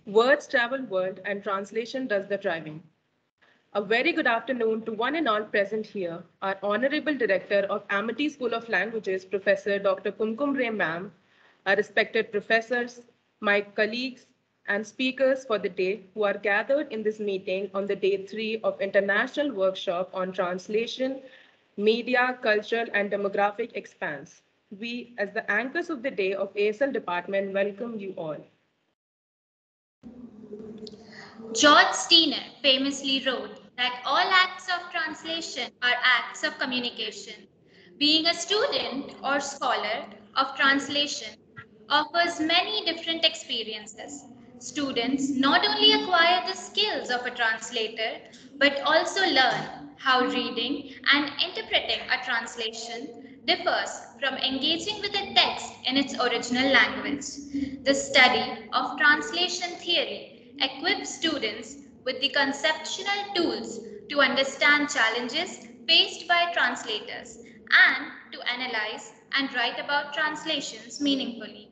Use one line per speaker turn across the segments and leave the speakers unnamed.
Words travel world and translation does the driving. A very good afternoon to one and all present here, our Honorable Director of Amity School of Languages, Professor Dr. Kumkum Ray Ma'am, our respected professors, my colleagues, and speakers for the day who are gathered in this meeting on the day 3 of International Workshop on Translation, Media, Cultural, and Demographic Expanse. We, as the anchors of the day of ASL Department, welcome you all.
George Steiner famously wrote that all acts of translation are acts of communication. Being a student or scholar of translation offers many different experiences. Students not only acquire the skills of a translator, but also learn how reading and interpreting a translation differs from engaging with a text in its original language. The study of translation theory equips students with the conceptual tools to understand challenges faced by translators and to analyze and write about translations meaningfully.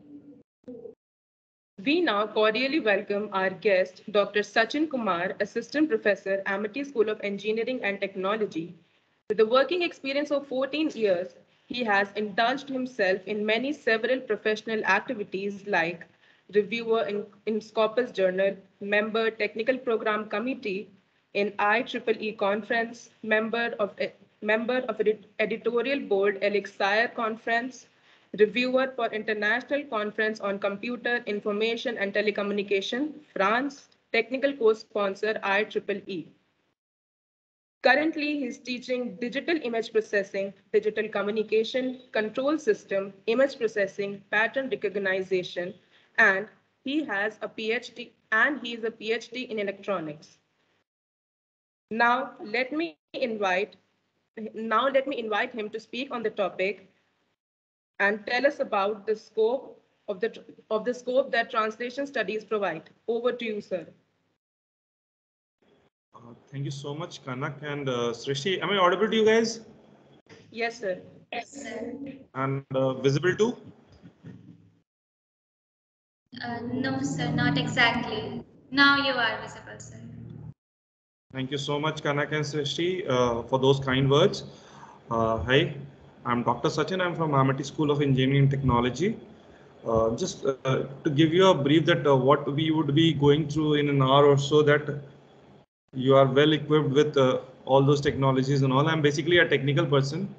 We now cordially welcome our guest, Dr. Sachin Kumar, Assistant Professor, Amity School of Engineering and Technology. With a working experience of 14 years, he has indulged himself in several professional activities like reviewer in Scopus Journal, member technical program committee in IEEE conference, member of editorial board Elixir conference, reviewer for International Conference on Computer, Information and Telecommunication, France, technical co-sponsor IEEE. Currently, he's teaching digital image processing, digital communication, control system, image processing, pattern recognition, and he has a PhD and he is a PhD in electronics. Now let me invite him to speak on the topic and tell us about the scope of the scope that translation studies provide. Over to you, sir.
Thank you so much, Kanak and Srishti. Am I audible to you guys?
Yes, sir.
Yes, sir.
And visible too?
No, sir, not exactly. Now you are visible, sir.
Thank you so much, Kanak and Srishti, for those kind words. Hi, I'm Dr. Sachin. I'm from Amity School of Engineering and Technology. Just to give you a brief that what we would be going through in an hour or so, that you are well equipped with all those technologies and all. I'm basically a technical person.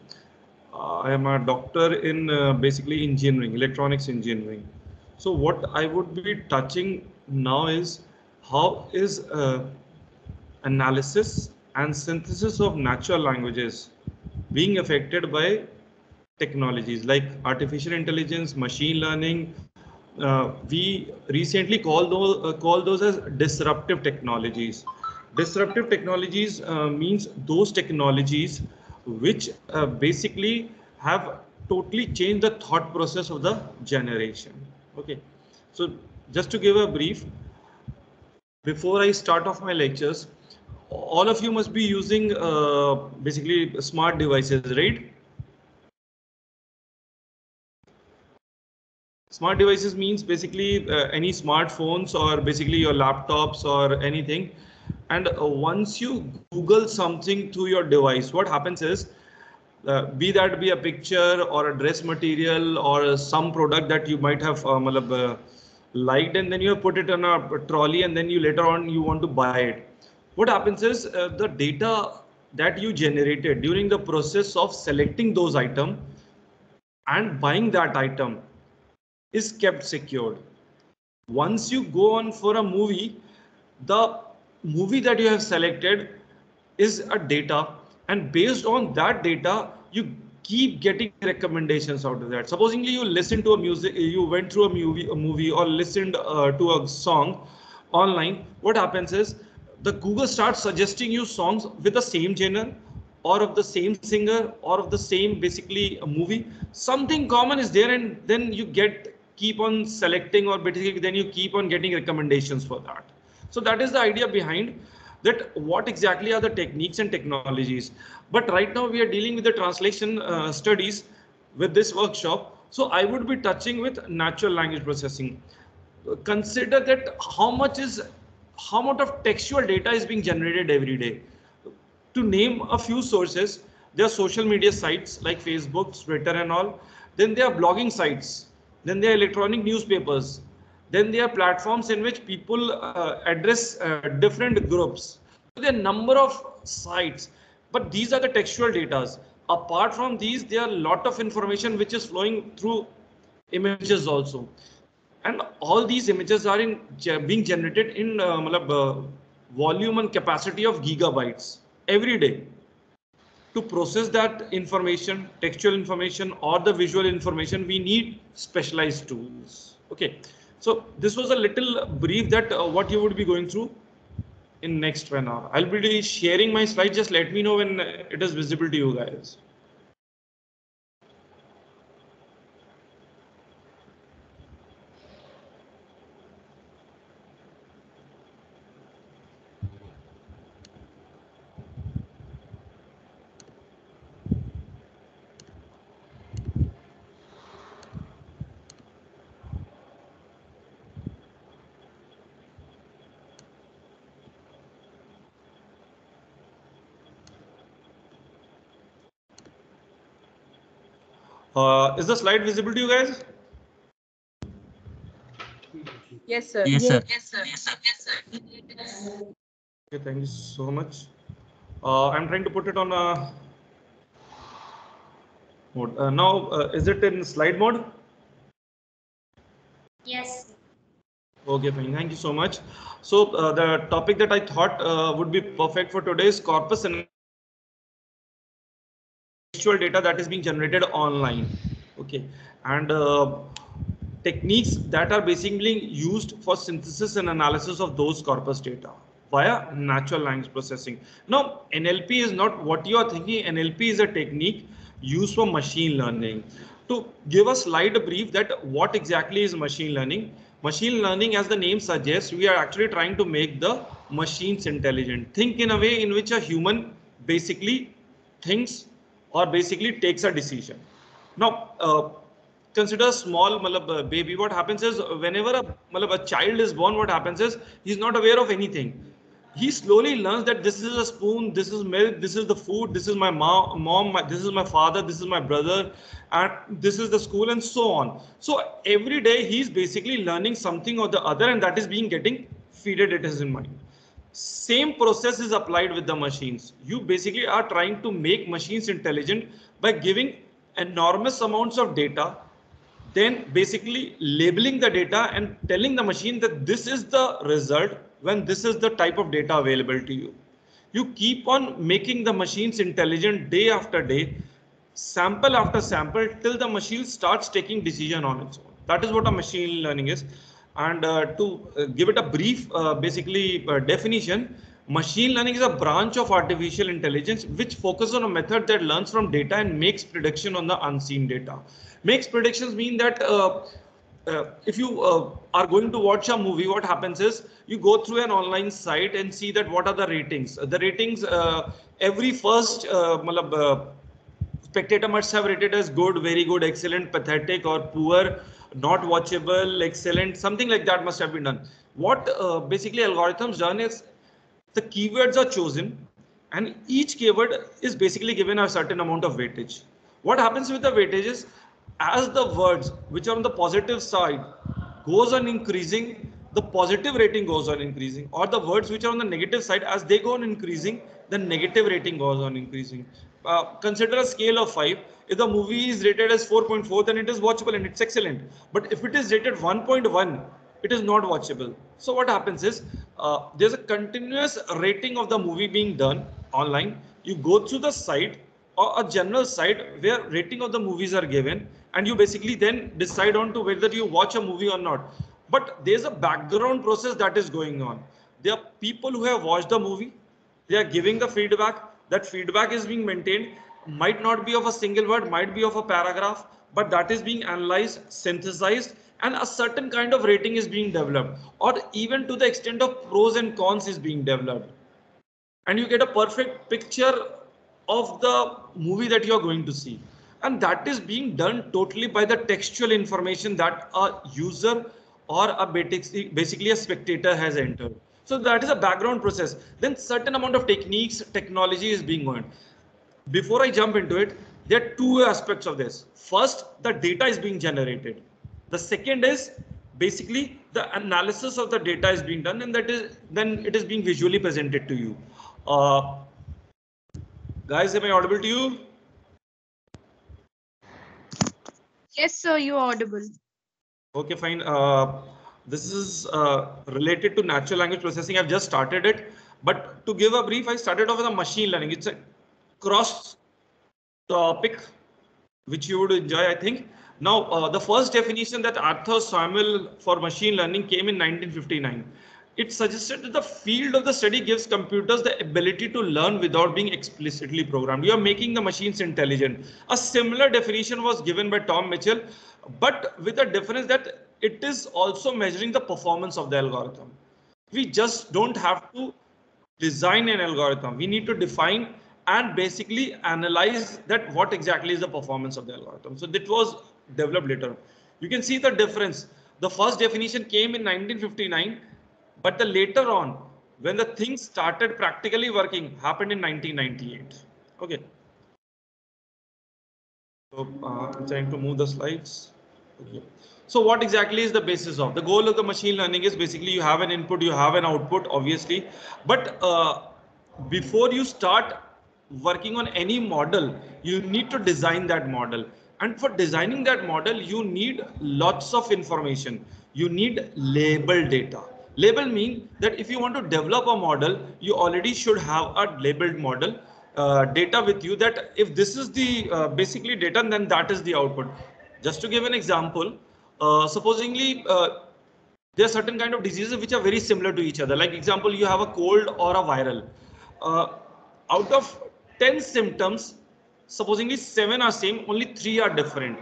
I am a doctor in basically engineering, electronics engineering. So what I would be touching now is how is analysis and synthesis of natural languages being affected by technologies like artificial intelligence, machine learning. We recently call those as disruptive technologies. Disruptive technologies means those technologies which basically have totally changed the thought process of the generation. Okay, so just to give a brief, before I start off my lectures, all of you must be using basically smart devices, right? Smart devices means basically any smartphones or basically your laptops or anything. And once you Google something through your device, what happens is, be that be a picture or a dress material or some product that you might have liked, and then you put it on a trolley, and then you later on you want to buy it. What happens is the data that you generated during the process of selecting those items and buying that item is kept secured. Once you go on for a movie, the movie that you have selected is a data, and based on that data, you keep getting recommendations out of that. Supposingly you listen to a music, you went through a movie or listened to a song online. What happens is the Google starts suggesting you songs with the same genre or of the same singer or of the same basically a movie. Something common is there, and then you keep on selecting, or basically then you keep on getting recommendations for that. So that is the idea behind that, what exactly are the techniques and technologies. But right now we are dealing with the translation studies with this workshop. So I would be touching with natural language processing. consider that how much of textual data is being generated every day. To name a few sources, there are social media sites like Facebook, Twitter and all. Then there are blogging sites. Then there are electronic newspapers. Then there are platforms in which people address different groups. So there are a number of sites, but these are the textual data. Apart from these, there are a lot of information which is flowing through images also. And all these images are being generated in volume and capacity of gigabytes every day. To process that information, textual information or the visual information, we need specialized tools. Okay, so this was a little brief that what you would be going through in next 1 hour. I'll be sharing my slide. Just let me know when it is visible to you guys. Is the slide visible to you guys?
Yes, sir.
Yes, sir.
Yes, sir. Yes, sir. Yes, sir.
Okay, thank you so much. I'm trying to put it on a mode. Now, is it in slide mode?
Yes.
Okay, fine. Thank you so much. So the topic that I thought would be perfect for today is corpus and textual data that is being generated online. Okay, and techniques that are basically used for synthesis and analysis of those corpus data via natural language processing. Now, NLP is not what you are thinking. NLP is a technique used for machine learning. To give a slide brief that what exactly is machine learning. Machine learning, as the name suggests, we are actually trying to make the machines intelligent. Think in a way in which a human basically thinks or basically takes a decision. Now, consider small baby. What happens is whenever a child is born, what happens is he's not aware of anything. He slowly learns that this is a spoon, this is milk, this is the food, this is my mom, this is my father, this is my brother, and this is the school, and so on. So every day he's basically learning something or the other, and that is being getting feeded it is in mind. Same process is applied with the machines. You basically are trying to make machines intelligent by giving enormous amounts of data, then basically labeling the data and telling the machine that this is the result when this is the type of data available to you. You keep on making the machines intelligent day after day, sample after sample, till the machine starts taking decision on its own. That is what a machine learning is. And to give it a brief definition, machine learning is a branch of artificial intelligence which focuses on a method that learns from data and makes prediction on the unseen data. Makes predictions mean that if you are going to watch a movie, what happens is you go through an online site and see that what are the ratings. The ratings, every first spectator must have rated as good, very good, excellent, pathetic, or poor, not watchable, excellent, something like that must have been done. What basically algorithms done is the keywords are chosen and each keyword is basically given a certain amount of weightage. What happens with the weightage is as the words which are on the positive side goes on increasing, the positive rating goes on increasing, or the words which are on the negative side, as they go on increasing, the negative rating goes on increasing. Consider a scale of 5. If the movie is rated as 4.4, then it is watchable and it's excellent. But if it is rated 1.1, it is not watchable. So what happens is there's a continuous rating of the movie being done online. You go through the site or a general site where rating of the movies are given, and you basically then decide on to whether you watch a movie or not. But there's a background process that is going on. There are people who have watched the movie, they are giving the feedback. That feedback is being maintained, might not be of a single word, might be of a paragraph, but that is being analyzed, synthesized, and a certain kind of rating is being developed, or even to the extent of pros and cons is being developed, and you get a perfect picture of the movie that you are going to see. And that is being done totally by the textual information that a user or basically a spectator has entered. So that is a background process. Then certain amount of technology is being going. Before I jump into it, there are two aspects of this. First, the data is being generated. The second is basically the analysis of the data is being done, and that is then it is being visually presented to you. Guys, am I audible to you?
Yes, sir, you're audible.
Okay, fine. This is related to natural language processing. I've just started it, but to give a brief, I started off with a machine learning. It's a cross topic which you would enjoy, I think. Now, the first definition that Arthur Samuel for machine learning came in 1959. It suggested that the field of the study gives computers the ability to learn without being explicitly programmed. You are making the machines intelligent. A similar definition was given by Tom Mitchell, but with a difference that it is also measuring the performance of the algorithm. We just don't have to design an algorithm. We need to define and basically analyze that what exactly is the performance of the algorithm. So that was developed later. You can see the difference. The first definition came in 1959, but the later on, when the things started practically working, happened in 1998. Okay. So I'm trying to move the slides. Okay. So what exactly is the basis of? The goal of the machine learning is basically you have an input, you have an output, obviously. But before you start working on any model, you need to design that model. And for designing that model, you need lots of information. You need labeled data. Label mean that if you want to develop a model, you already should have a labeled model data with you, that if this is the basically data, then that is the output. Just to give an example, supposingly there are certain kind of diseases which are very similar to each other. Like example, you have a cold or a viral. Uh, Out of 10 symptoms, supposingly 7 are same, only 3 are different.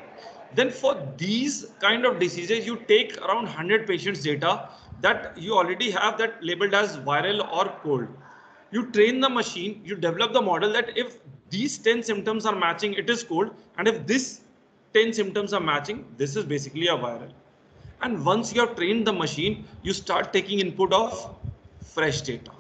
Then for these kind of diseases, you take around 100 patients data that you already have that labeled as viral or cold. You train the machine, you develop the model that if these 10 symptoms are matching, it is cold, and if this 10 symptoms are matching, this is basically a viral. And once you have trained the machine, you start taking input of fresh data,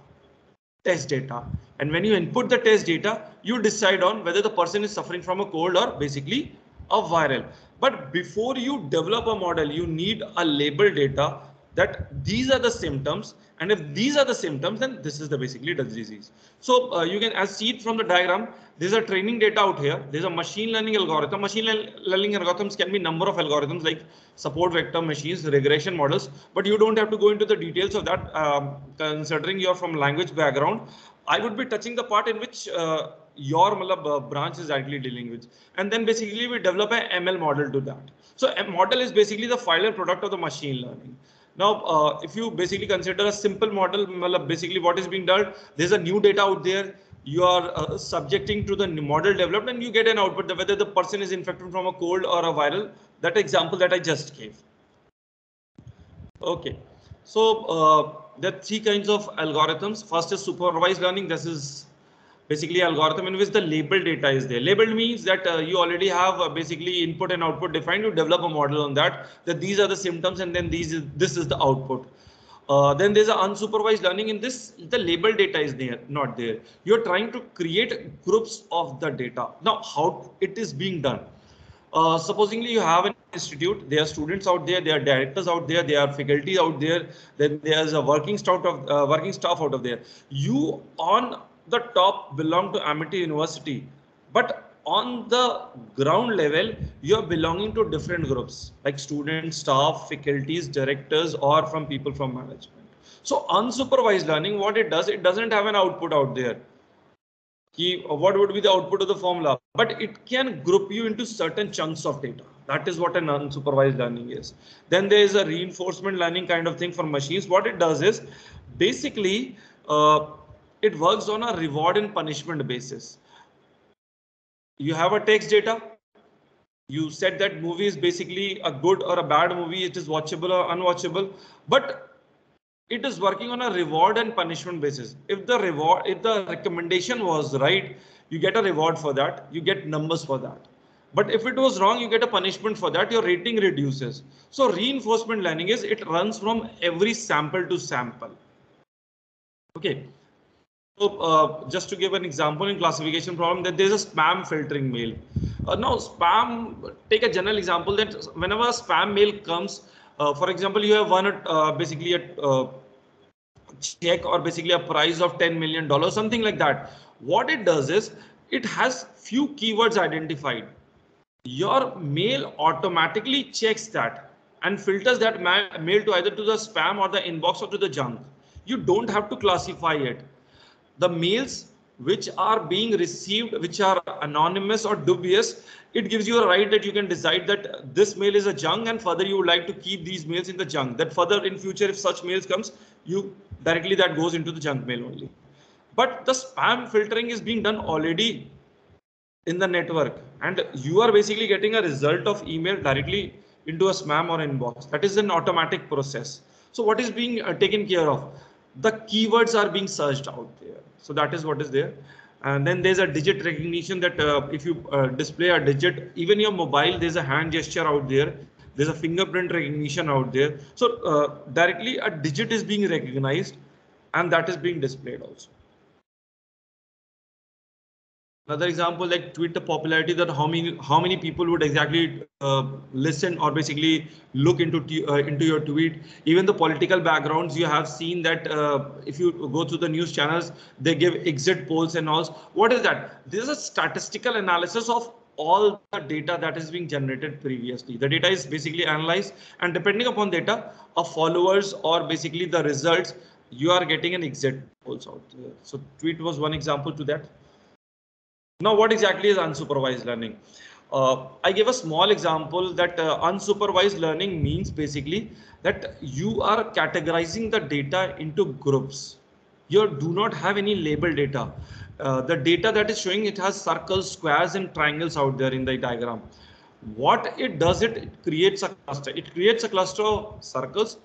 test data. And when you input the test data, you decide on whether the person is suffering from a cold or basically a viral. But before you develop a model, you need a label data that these are the symptoms, and if these are the symptoms, then this is the basically the disease. So you can as see it from the diagram, there's a training data out here, there's a machine learning algorithm. Machine learning algorithms can be number of algorithms like support vector machines, regression models, but you don't have to go into the details of that considering you're from language background. I would be touching the part in which your branch is actually dealing with, and then basically we develop a ML model to that. So a model is basically the final product of the machine learning. Now, if you basically consider a simple model, basically what is being done, there's a new data out there. You are subjecting to the model development, and you get an output whether the person is infected from a cold or a viral. That example that I just gave. Okay, so there are 3 kinds of algorithms. First is supervised learning. This is basically algorithm in which the labeled data is there. Labeled means that you already have basically input and output defined. You develop a model on that these are the symptoms, and then this is the output. Then there's an unsupervised learning. In this, the labeled data is there, not there. You're trying to create groups of the data. Now, how it is being done? Supposingly you have an institute, there are students out there, there are directors out there, there are faculty out there, then there's a working staff out of there. You on the top belong to Amity University, but on the ground level, you are belonging to different groups like students, staff, faculties, directors, or from people from management. So unsupervised learning, what it does, it doesn't have an output out there. What would be the output of the formula, but it can group you into certain chunks of data. That is what an unsupervised learning is. Then there is a reinforcement learning kind of thing for machines. What it does is basically it works on a reward and punishment basis. You have a text data. You said that movie is basically a good or a bad movie. It is watchable or unwatchable, but it is working on a reward and punishment basis. If the recommendation was right, you get a reward for that, you get numbers for that. But if it was wrong, you get a punishment for that. Your rating reduces. So reinforcement learning is it runs from every sample to sample. Okay. So just to give an example in classification problem, that there's a spam filtering mail. Now spam, take a general example that whenever a spam mail comes, for example, you have won basically a check or basically a prize of $10 million, something like that. What it does is it has few keywords identified. Your mail automatically checks that and filters that mail to either to the spam or the inbox or to the junk. You don't have to classify it. The mails which are being received, which are anonymous or dubious, it gives you a right that you can decide that this mail is a junk and further you would like to keep these mails in the junk. That further in future, if such mails comes, you directly that goes into the junk mail only. But the spam filtering is being done already in the network, and you are basically getting a result of email directly into a spam or inbox. That is an automatic process. So what is being taken care of? The keywords are being searched out there. So that is what is there. And then there's a digit recognition that if you display a digit, even your mobile, there's a hand gesture out there. There's a fingerprint recognition out there. So directly a digit is being recognized and that is being displayed also. Another example, like Twitter popularity, that how many people would exactly listen or basically look into your tweet. Even the political backgrounds, you have seen that if you go through the news channels, they give exit polls and all. What is that? This is a statistical analysis of all the data that is being generated previously. The data is basically analyzed, and depending upon data of followers or basically the results, you are getting an exit polls out there. So tweet was one example to that. Now, what exactly is unsupervised learning? I gave a small example that unsupervised learning means basically that you are categorizing the data into groups. You do not have any label data. The data that is showing, it has circles, squares, and triangles out there in the diagram. What it does, it creates a cluster. It creates a cluster of circles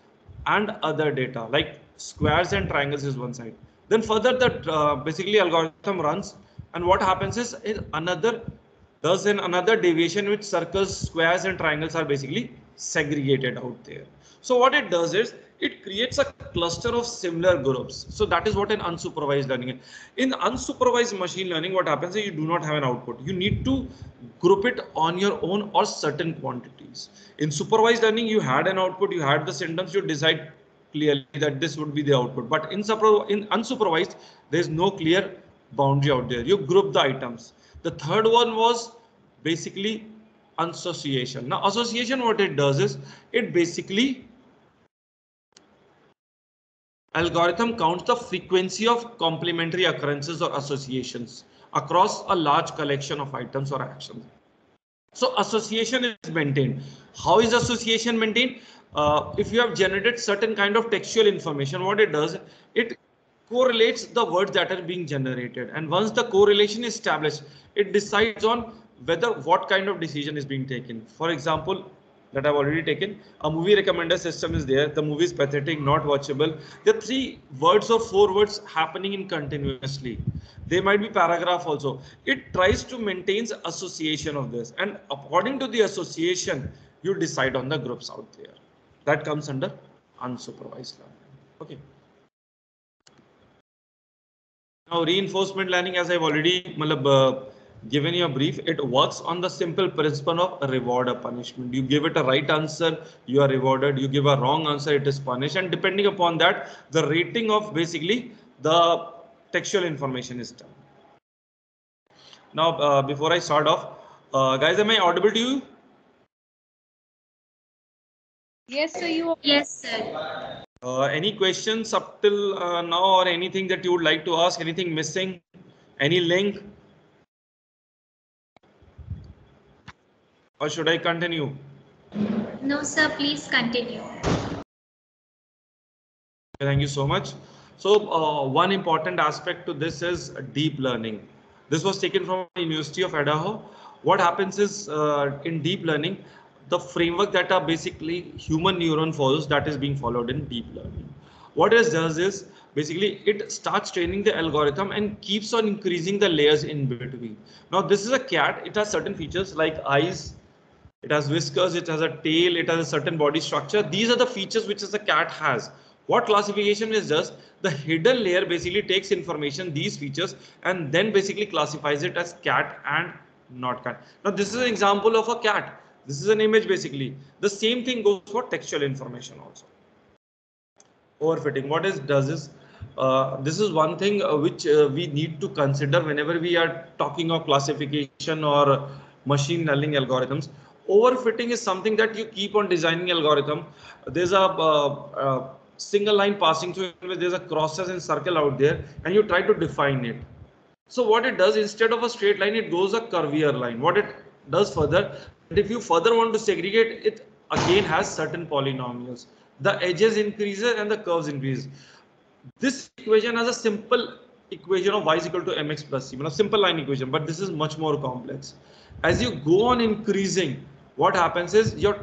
and other data like squares and triangles is one side. Then further that basically algorithm runs, and what happens is another deviation which circles, squares, and triangles are basically segregated out there. So what it does is it creates a cluster of similar groups. So that is what an unsupervised learning is. In unsupervised machine learning, what happens is you do not have an output. You need to group it on your own or certain quantities. In supervised learning, you had an output, you had the sentence, you decide clearly that this would be the output. But in unsupervised, there is no clear boundary out there. You group the items. The third one was basically association. Now association, what it does is it basically algorithm counts the frequency of complementary occurrences or associations across a large collection of items or actions. So association is maintained. How is association maintained? If you have generated certain kind of textual information, what it does, it correlates the words that are being generated, and once the correlation is established, it decides on whether what kind of decision is being taken. For example, that I've already taken, a movie recommender system is there. The movie is pathetic, not watchable. There are 3 words or 4 words happening in continuously. They might be paragraph also. It tries to maintain association of this, and according to the association, you decide on the groups out there. That comes under unsupervised learning. Okay. Now reinforcement learning, as I've already given you a brief, it works on the simple principle of reward or punishment. You give it a right answer, you are rewarded. You give a wrong answer, it is punished. And depending upon that, the rating of basically the textual information is done. Now, before I start off, guys, am I audible to you?
Yes, sir. You.
Yes, sir.
Any questions up till now, or anything that you would like to ask? Anything missing? Any link? Or should I continue?
No, sir, please continue.
Thank you so much. So one important aspect to this is deep learning. This was taken from the University of Idaho. What happens is in deep learning, the framework that are basically human neuron follows, that is being followed in deep learning. What it does is basically it starts training the algorithm and keeps on increasing the layers in between. Now this is a cat. It has certain features like eyes, it has whiskers, it has a tail, it has a certain body structure. These are the features which the cat has. What classification is just the hidden layer basically takes information, these features, and then basically classifies it as cat and not cat. Now this is an example of a cat. This is an image basically. The same thing goes for textual information also. Overfitting. What it does is, this is one thing which we need to consider whenever we are talking of classification or machine learning algorithms. Overfitting is something that you keep on designing algorithm. There's a single line passing through it, there's a crosses and circle out there, and you try to define it. So what it does, instead of a straight line, it goes a curvier line. What it does further, if you further want to segregate, it again has certain polynomials. The edges increases and the curves increase. This equation has a simple equation of y is equal to mx plus c, a simple line equation, but this is much more complex. As you go on increasing, what happens is your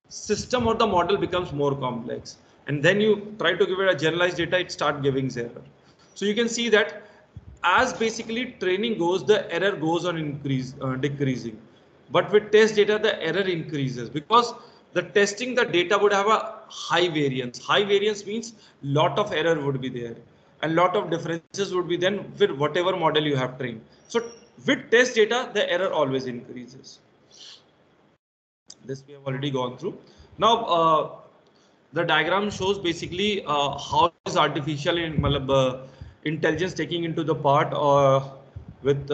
system or the model becomes more complex, and then you try to give it a generalized data, it start giving error. So you can see that as basically training goes, the error goes on decreasing, but with test data the error increases because the testing the data would have a high variance. High variance means lot of error would be there and lot of differences would be then with whatever model you have trained. So with test data the error always increases. This we have already gone through. Now the diagram shows basically how is artificial intelligence taking into the part with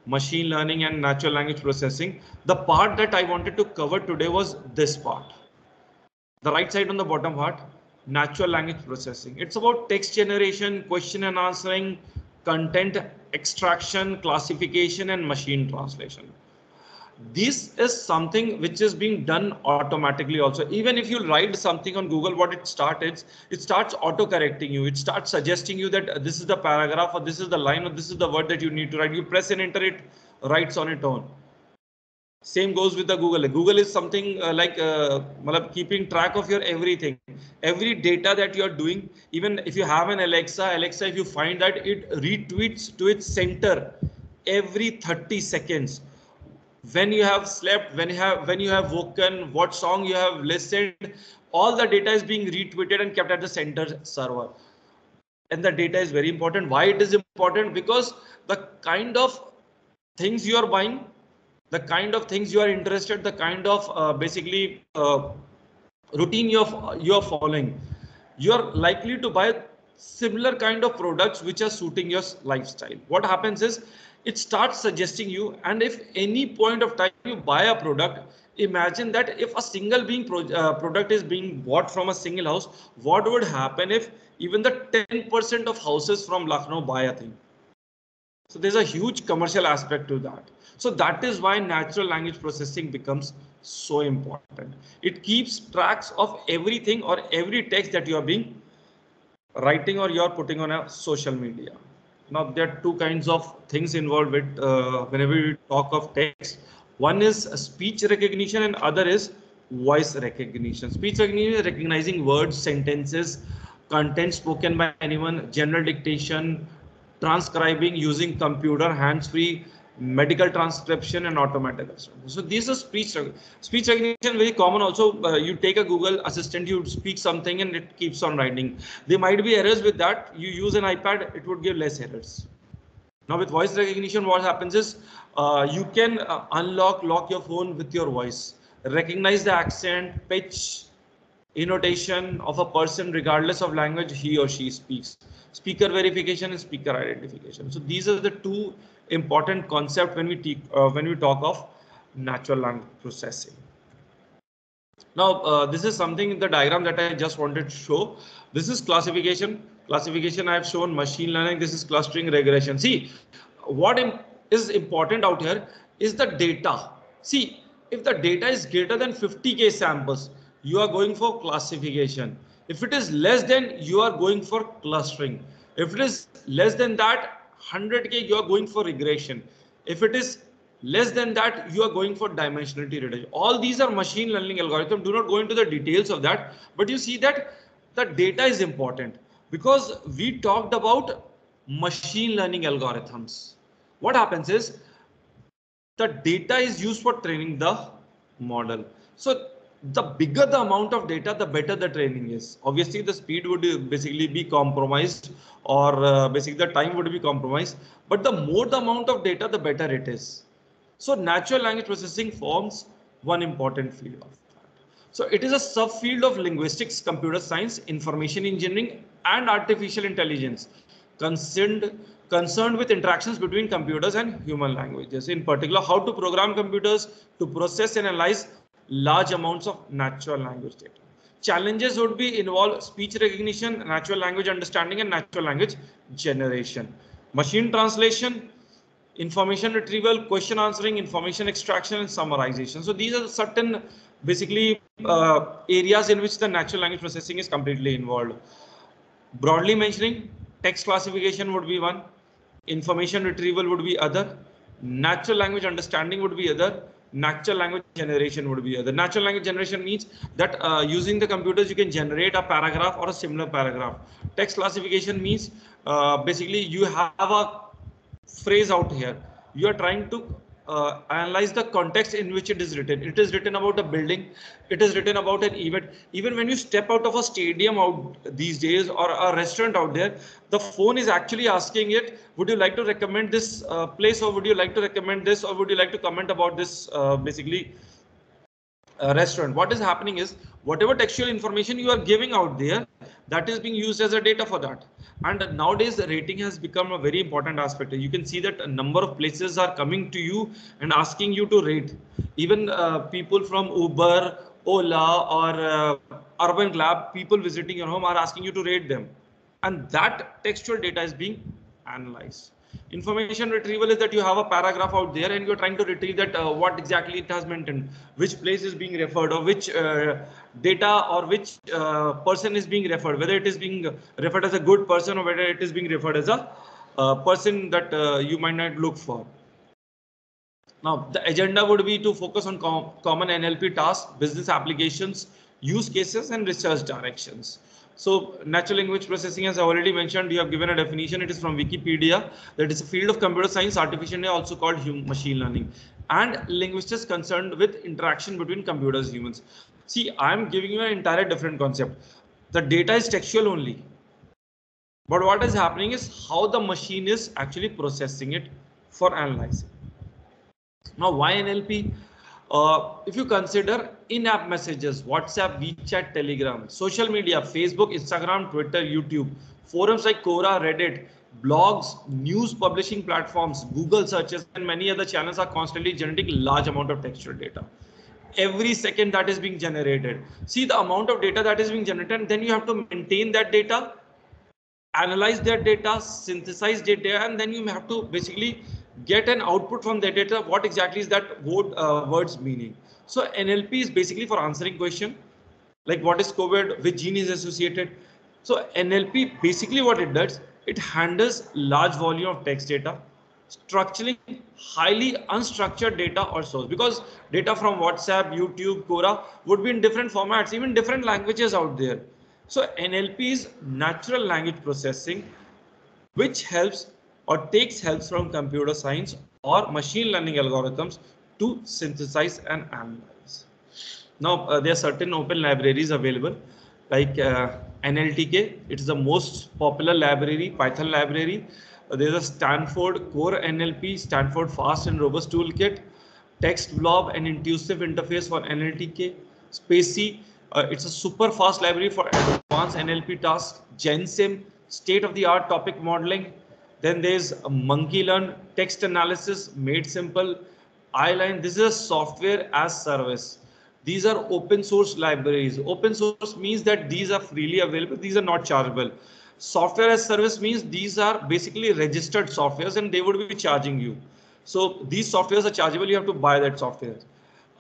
machine learning and natural language processing. The part that I wanted to cover today was this part. The right side on the bottom part, natural language processing. It's about text generation, question and answering, content extraction, classification, and machine translation. This is something which is being done automatically also. Even if you write something on Google, what it starts auto correcting you. It starts suggesting you that this is the paragraph or this is the line or this is the word that you need to write. You press and enter, it writes on its own. Same goes with the Google. Google is something like keeping track of your everything, every data that you are doing. Even if you have an Alexa, if you find that it retweets to its center every 30 seconds. When you have slept, when you have woken, what song you have listened, all the data is being retweeted and kept at the center server. And the data is very important. Why it is important? Because the kind of things you are buying, the kind of things you are interested, the kind of routine you're following, you're likely to buy similar kind of products which are suiting your lifestyle. What happens is it starts suggesting you, and if any point of time you buy a product, imagine that if a single product is being bought from a single house, what would happen if even the 10% of houses from Lucknow buy a thing? So there's a huge commercial aspect to that. So that is why natural language processing becomes so important. It keeps tracks of everything or every text that you are being writing or you're putting on a social media. Now there are two kinds of things involved with whenever we talk of text. One is speech recognition and other is voice recognition. Speech recognition is recognizing words, sentences, content spoken by anyone, general dictation, transcribing using computer, hands-free, medical transcription, and automatic assistant. So these are speech recognition, very common. Also, you take a Google Assistant, you speak something, and it keeps on writing. There might be errors with that. You use an iPad, it would give less errors. Now with voice recognition, what happens is you can lock your phone with your voice, recognize the accent, pitch, intonation of a person regardless of language he or she speaks. Speaker verification and speaker identification. So these are the two important concepts when we talk of natural language processing. Now this is something in the diagram that I just wanted to show. This is classification. Classification I have shown, machine learning. This is clustering, regression. See, what is important out here is the data. See, if the data is greater than 50K samples, you are going for classification. If it is less than, you are going for clustering. If it is less than that, 100K, you are going for regression. If it is less than that, you are going for dimensionality reduction. All these are machine learning algorithms. Do not go into the details of that, but you see that the data is important. Because we talked about machine learning algorithms. What happens is the data is used for training the model. So the bigger the amount of data, the better the training is. Obviously, the speed would basically be compromised, or basically the time would be compromised. But the more the amount of data, the better it is. So natural language processing forms one important field of that. So it is a subfield of linguistics, computer science, information engineering, and artificial intelligence concerned concerned with interactions between computers and human languages. In particular, how to program computers to process and analyze large amounts of natural language data. Challenges would be involve speech recognition, natural language understanding, and natural language generation. Machine translation, information retrieval, question answering, information extraction, and summarization. So these are certain basically areas in which the natural language processing is completely involved. Broadly mentioning, text classification would be one, information retrieval would be other, natural language understanding would be other, natural language generation would be other. Natural language generation means that using the computers you can generate a paragraph or a similar paragraph. Text classification means basically you have a phrase out here. You are trying to analyze the context in which it is written. It is written about a building. It is written about an event. Even when you step out of a stadium out these days or a restaurant out there, the phone is actually asking it, would you like to recommend this place, or would you like to recommend this, or would you like to comment about this basically restaurant. What is happening is whatever textual information you are giving out there, that is being used as a data for that. And nowadays the rating has become a very important aspect. You can see that a number of places are coming to you and asking you to rate. Even people from Uber, Ola, or Urban Lab, people visiting your home are asking you to rate them, and that textual data is being analyzed. Information retrieval is that you have a paragraph out there and you're trying to retrieve that what exactly it has mentioned, which place is being referred, or which data or which person is being referred, whether it is being referred as a good person or whether it is being referred as a person that you might not look for. Now, the agenda would be to focus on common NLP tasks, business applications, use cases, and research directions. So, natural language processing, as I already mentioned, you have given a definition. It is from Wikipedia. That is a field of computer science, artificial, also called machine learning, and linguistics concerned with interaction between computers and humans. See, I'm giving you an entirely different concept. The data is textual only, but what is happening is how the machine is actually processing it for analyzing. Now, why NLP? If you consider in-app messages, WhatsApp, WeChat, Telegram, social media, Facebook, Instagram, Twitter, YouTube, forums like Quora, Reddit, blogs, news publishing platforms, Google searches, and many other channels are constantly generating large amount of textual data. Every second that is being generated. See the amount of data that is being generated, and then you have to maintain that data, analyze that data, synthesize data, and then you have to basically get an output from that data. What exactly is that word's meaning? So NLP is basically for answering question like what is COVID, which gene is associated. So NLP basically what it does, it handles large volume of text data, structuring highly unstructured data or source, because data from WhatsApp, YouTube, Quora would be in different formats, even different languages out there. So NLP is natural language processing, which helps or takes help from computer science or machine learning algorithms to synthesize and analyze. Now, there are certain open libraries available like NLTK. It is the most popular library, Python library. There's a Stanford Core NLP, Stanford Fast and Robust Toolkit, Text Blob and Intuitive Interface for NLTK, Spacey. It's a super fast library for advanced NLP tasks, GenSim, state-of-the-art topic modeling. Then there's a Monkey Learn, text analysis made simple, iLine. This is a software as service. These are open source libraries. Open source means that these are freely available. These are not chargeable. Software as service means these are basically registered softwares and they would be charging you. So these softwares are chargeable. You have to buy that software.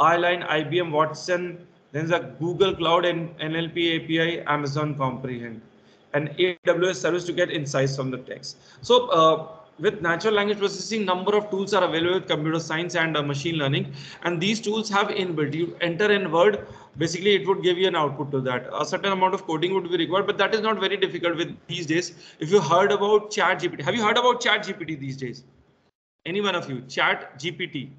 iLine, IBM Watson, then the Google Cloud and NLP API, Amazon Comprehend, and AWS service to get insights from the text. So with natural language processing, number of tools are available with computer science and machine learning, and these tools have inbuilt. You enter in word, basically it would give you an output to that. A certain amount of coding would be required, but that is not very difficult with these days. If you heard about Chat GPT, have you heard about Chat GPT these days? Any one of you? Chat GPT.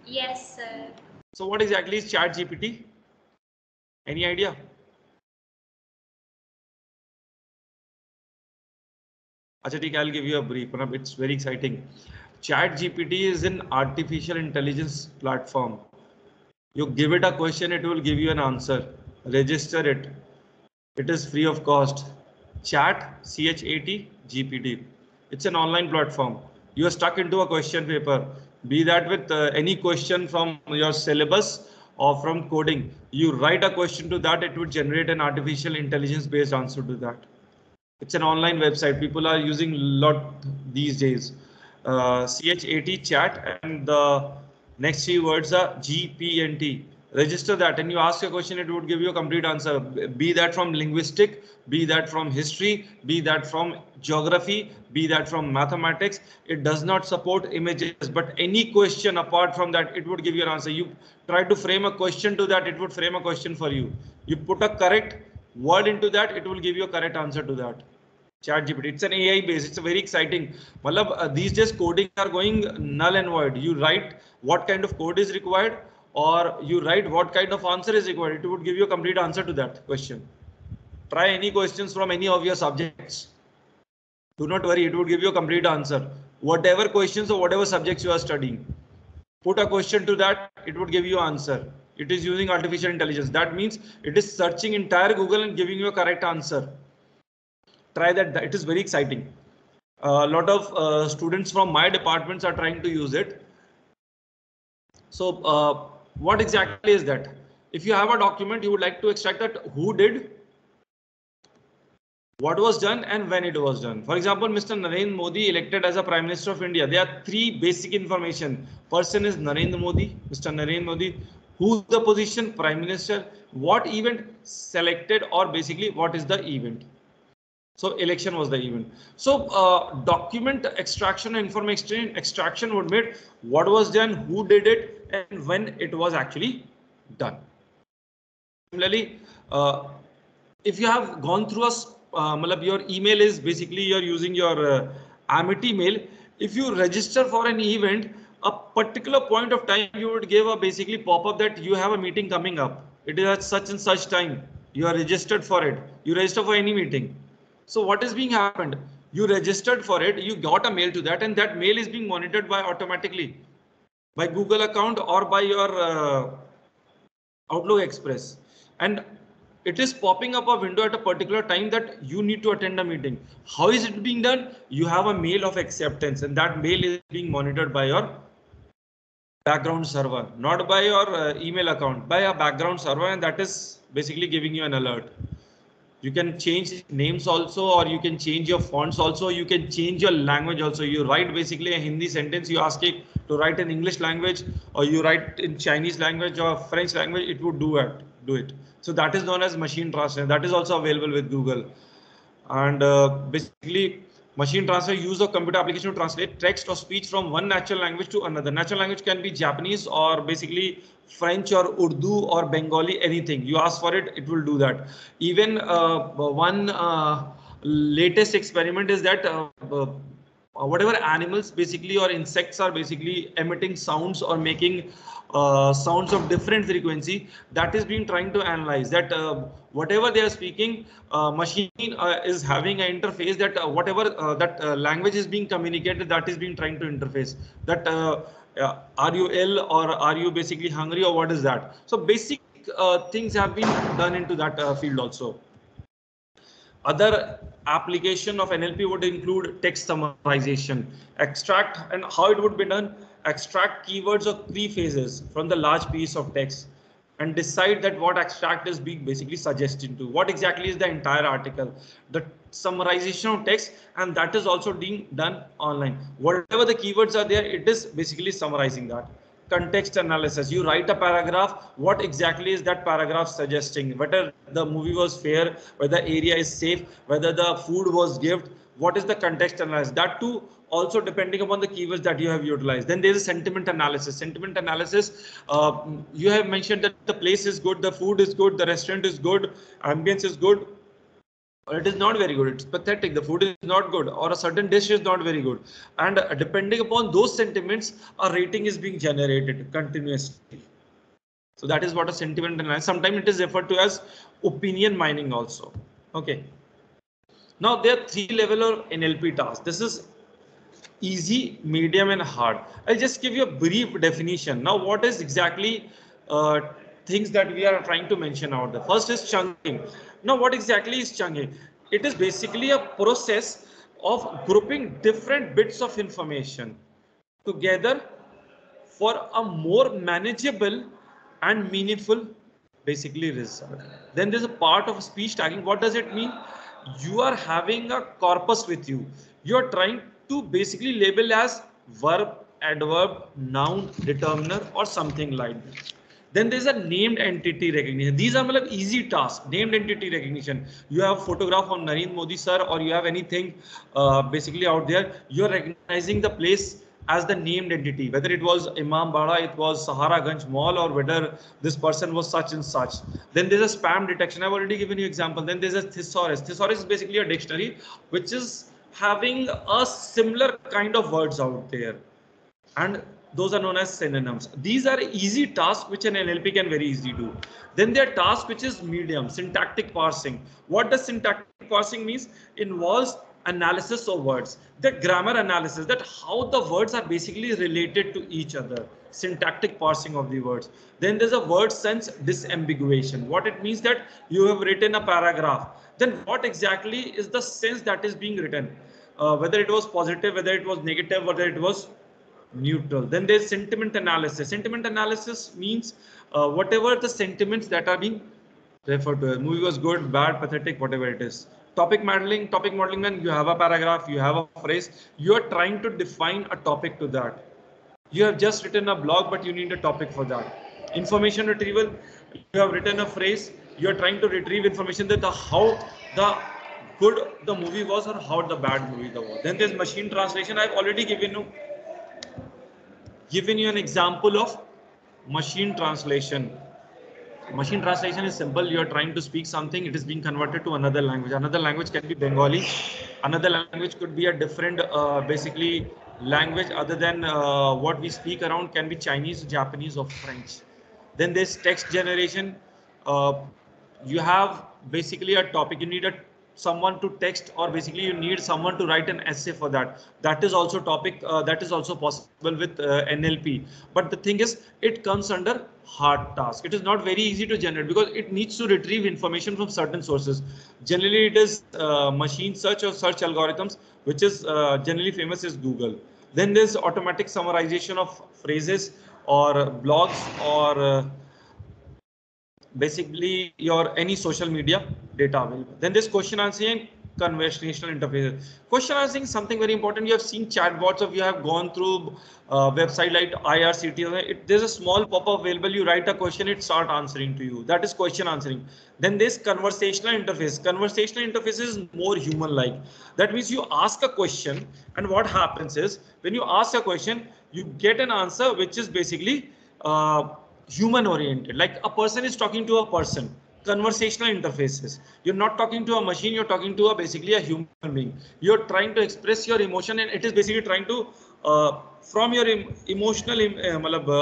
Yes, sir.
So what exactly is Chat GPT? Any idea? Achatik, I'll give you a brief. It's very exciting. Chat GPT is an artificial intelligence platform. You give it a question, it will give you an answer. Register it. It is free of cost. Chat, CHAT, GPT. It's an online platform. You are stuck into a question paper. Be that with any question from your syllabus or from coding. You write a question to that, it would generate an artificial intelligence based answer to that. It's an online website. People are using a lot these days. CHAT chat, and the next three words are GPNT. Register that and you ask a question, it would give you a complete answer. Be that from linguistic, be that from history, be that from geography, be that from mathematics. It does not support images, but any question apart from that, it would give you an answer. You try to frame a question to that, it would frame a question for you. You put a correct word into that, it will give you a correct answer to that. Chat GPT, it's an AI based, it's a very exciting. These days coding are going null and void. You write what kind of code is required, or you write what kind of answer is required. It would give you a complete answer to that question. Try any questions from any of your subjects. Do not worry, it would give you a complete answer. Whatever questions or whatever subjects you are studying, put a question to that, it would give you answer. It is using artificial intelligence. That means it is searching entire Google and giving you a correct answer. Try that. It is very exciting. A lot of students from my departments are trying to use it. So what exactly is that? If you have a document, you would like to extract that who did, what was done, and when it was done. For example, Mr. Narendra Modi elected as a Prime Minister of India. There are three basic information. Person is Narendra Modi, Mr. Narendra Modi. Who the position, Prime Minister, what event selected, or basically what is the event. So election was the event. So document extraction and information extraction would mean what was done, who did it, and when it was actually done. Similarly, if you have gone through your email is basically you're using your Amity mail. If you register for an event, a particular point of time you would give a basically pop-up that you have a meeting coming up. It is at such and such time. You are registered for it. You register for any meeting. So what is being happened? You registered for it, you got a mail to that, and that mail is being monitored by automatically by Google account or by your Outlook Express, and it is popping up a window at a particular time that you need to attend a meeting. How is it being done? You have a mail of acceptance, and that mail is being monitored by your background server, not by your email account, by a background server, and that is basically giving you an alert. You can change names also, or you can change your fonts also. You can change your language also. You write basically a Hindi sentence, you ask it to write in English language, or you write in Chinese language or French language, it would do it. So that is known as machine translation. That is also available with Google. And basically machine transfer, use of computer application to translate text or speech from one natural language to another. Natural language can be Japanese or basically French or Urdu or Bengali, anything. You ask for it, it will do that. Even one latest experiment is that whatever animals basically or insects are basically emitting sounds or making sounds of different frequency, that is being trying to analyze that whatever they are speaking, machine is having an interface that whatever that language is being communicated, that is being trying to interface that are you ill or are you basically hungry or what is that. So basic things have been done into that field also. Other application of NLP would include text summarization, extract, and how it would be done. Extract keywords or key phrases from the large piece of text and decide that what extract is being basically suggested to. What exactly is the entire article? The summarization of text, and that is also being done online. Whatever the keywords are there, it is basically summarizing that. context analysis. You write a paragraph. What exactly is that paragraph suggesting? Whether the movie was fair, whether the area is safe, whether the food was given. What is the context analysis? That too also depending upon the keywords that you have utilized. Then there is a sentiment analysis. Sentiment analysis, you have mentioned that the place is good, the food is good, the restaurant is good, ambience is good. Or it is not very good, it's pathetic, the food is not good, or a certain dish is not very good. And depending upon those sentiments, a rating is being generated continuously. So that is what a sentiment analysis. Sometimes it is referred to as opinion mining also. Okay. Now there are 3 level of NLP tasks. This is easy, medium and hard. I'll just give you a brief definition. Now what is exactly things that we are trying to mention out there? First is chunking. Now what exactly is chunking? It is basically a process of grouping different bits of information together for a more manageable and meaningful basically result. Then there's a part of speech tagging. What does it mean? You are having a corpus with you. You are trying to basically label as verb, adverb, noun, determiner or something like that. Then there's a named entity recognition. These are easy tasks. Named entity recognition. You have a photograph of Narendra Modi sir, or you have anything basically out there. You're recognizing the place as the named entity, whether it was Imam Bada, it was Sahara Ganj Mall, or whether this person was such and such. Then there's a spam detection. I've already given you example. Then there's a thesaurus. Thesaurus is basically a dictionary which is having a similar kind of words out there, and those are known as synonyms. These are easy tasks which an NLP can very easily do. Then there are tasks which is medium, syntactic parsing. What does syntactic parsing means? Involves analysis of words, the grammar analysis, that how the words are basically related to each other, syntactic parsing of the words. Then there's a word sense disambiguation. What it means that you have written a paragraph, then what exactly is the sense that is being written, whether it was positive, whether it was negative, whether it was neutral. Then there's sentiment analysis. Sentiment analysis means whatever the sentiments that are being referred to. Movie was good, bad, pathetic, whatever it is. Topic modeling. Topic modeling, when you have a paragraph, you have a phrase, you are trying to define a topic to that. You have just written a blog, but you need a topic for that. Information retrieval. You have written a phrase, you are trying to retrieve information that how the good the movie was or how the bad movie was. Then there's machine translation. I've already given you an example of machine translation. Machine translation is simple. You are trying to speak something, it is being converted to another language. Another language can be Bengali. Another language could be a different basically language other than what we speak around, can be Chinese, Japanese or French. Then there's text generation. You have basically a topic, you need someone to text, or basically you need someone to write an essay for that. That is also topic, that is also possible with NLP. But the thing is, it comes under hard task. It is not very easy to generate because it needs to retrieve information from certain sources. Generally, it is machine search or search algorithms, which is generally famous as Google. Then there's automatic summarization of phrases or blogs or basically your any social media data available. Then this question answering, conversational interfaces. Question answering is something very important. You have seen chatbots, or you have gone through website like IRCT. There's a small pop-up available. You write a question, it start answering to you. That is question answering. Then this conversational interface. Conversational interface is more human-like. That means you ask a question, and what happens is when you ask a question, you get an answer which is basically human oriented, like a person is talking to a person. Conversational interfaces, you're not talking to a machine, you're talking to basically a human being. You're trying to express your emotion, and it is basically trying to from your emotional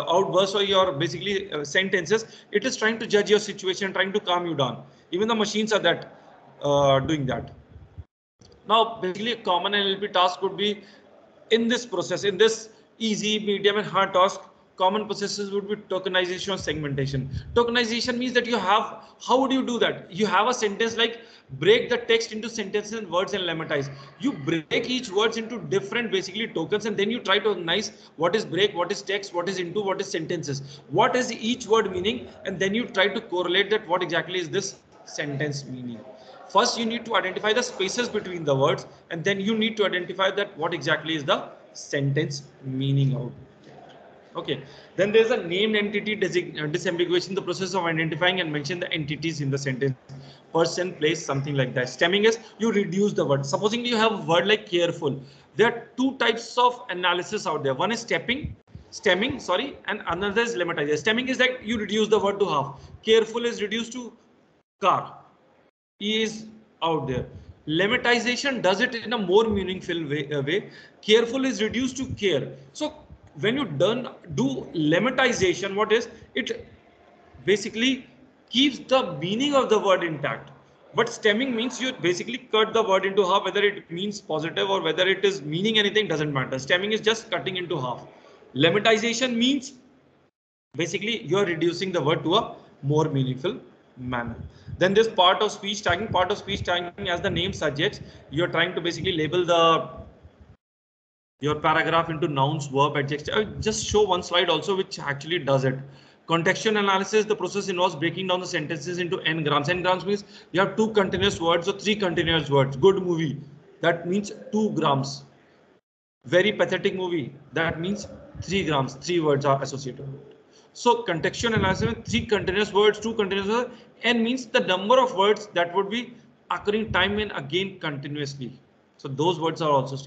outbursts or your basically sentences, it is trying to judge your situation, trying to calm you down. Even the machines are that doing that. Now basically a common NLP task would be in this process, in this easy, medium and hard task. Common processes would be tokenization or segmentation. Tokenization means that you have, how would you do that? You have a sentence like break the text into sentences and words and lematize. You break each words into different basically tokens, and then you try to recognize what is break, what is text, what is into, what is sentences, what is each word meaning, and then you try to correlate that what exactly is this sentence meaning. First, you need to identify the spaces between the words, and then you need to identify that what exactly is the sentence meaning out. Okay, then there's a named entity disambiguation, the process of identifying and mention the entities in the sentence. Person, place, something like that. Stemming is you reduce the word. Supposing you have a word like careful. There are two types of analysis out there. One is stemming, sorry, and another is lemmatization. Stemming is that you reduce the word to half. Careful is reduced to car. E is out there. Lemmatization does it in a more meaningful way. Careful is reduced to care. So when you do lemmatization, what is it? Basically keeps the meaning of the word intact. But stemming means you basically cut the word into half, whether it means positive or whether it is meaning anything doesn't matter. Stemming is just cutting into half. Lemmatization means basically you're reducing the word to a more meaningful manner. Then this part of speech tagging, as the name suggests, you're trying to basically label your paragraph into nouns, verb, adjective. I'll just show one slide also which actually does it. Contextual analysis, the process involves breaking down the sentences into n grams. N grams means you have two continuous words or three continuous words. Good movie, that means 2 grams. Very pathetic movie, that means 3 grams. 3 words are associated with it. So contextual analysis, 3 continuous words, 2 continuous words, n means the number of words that would be occurring time and again continuously. So those words are also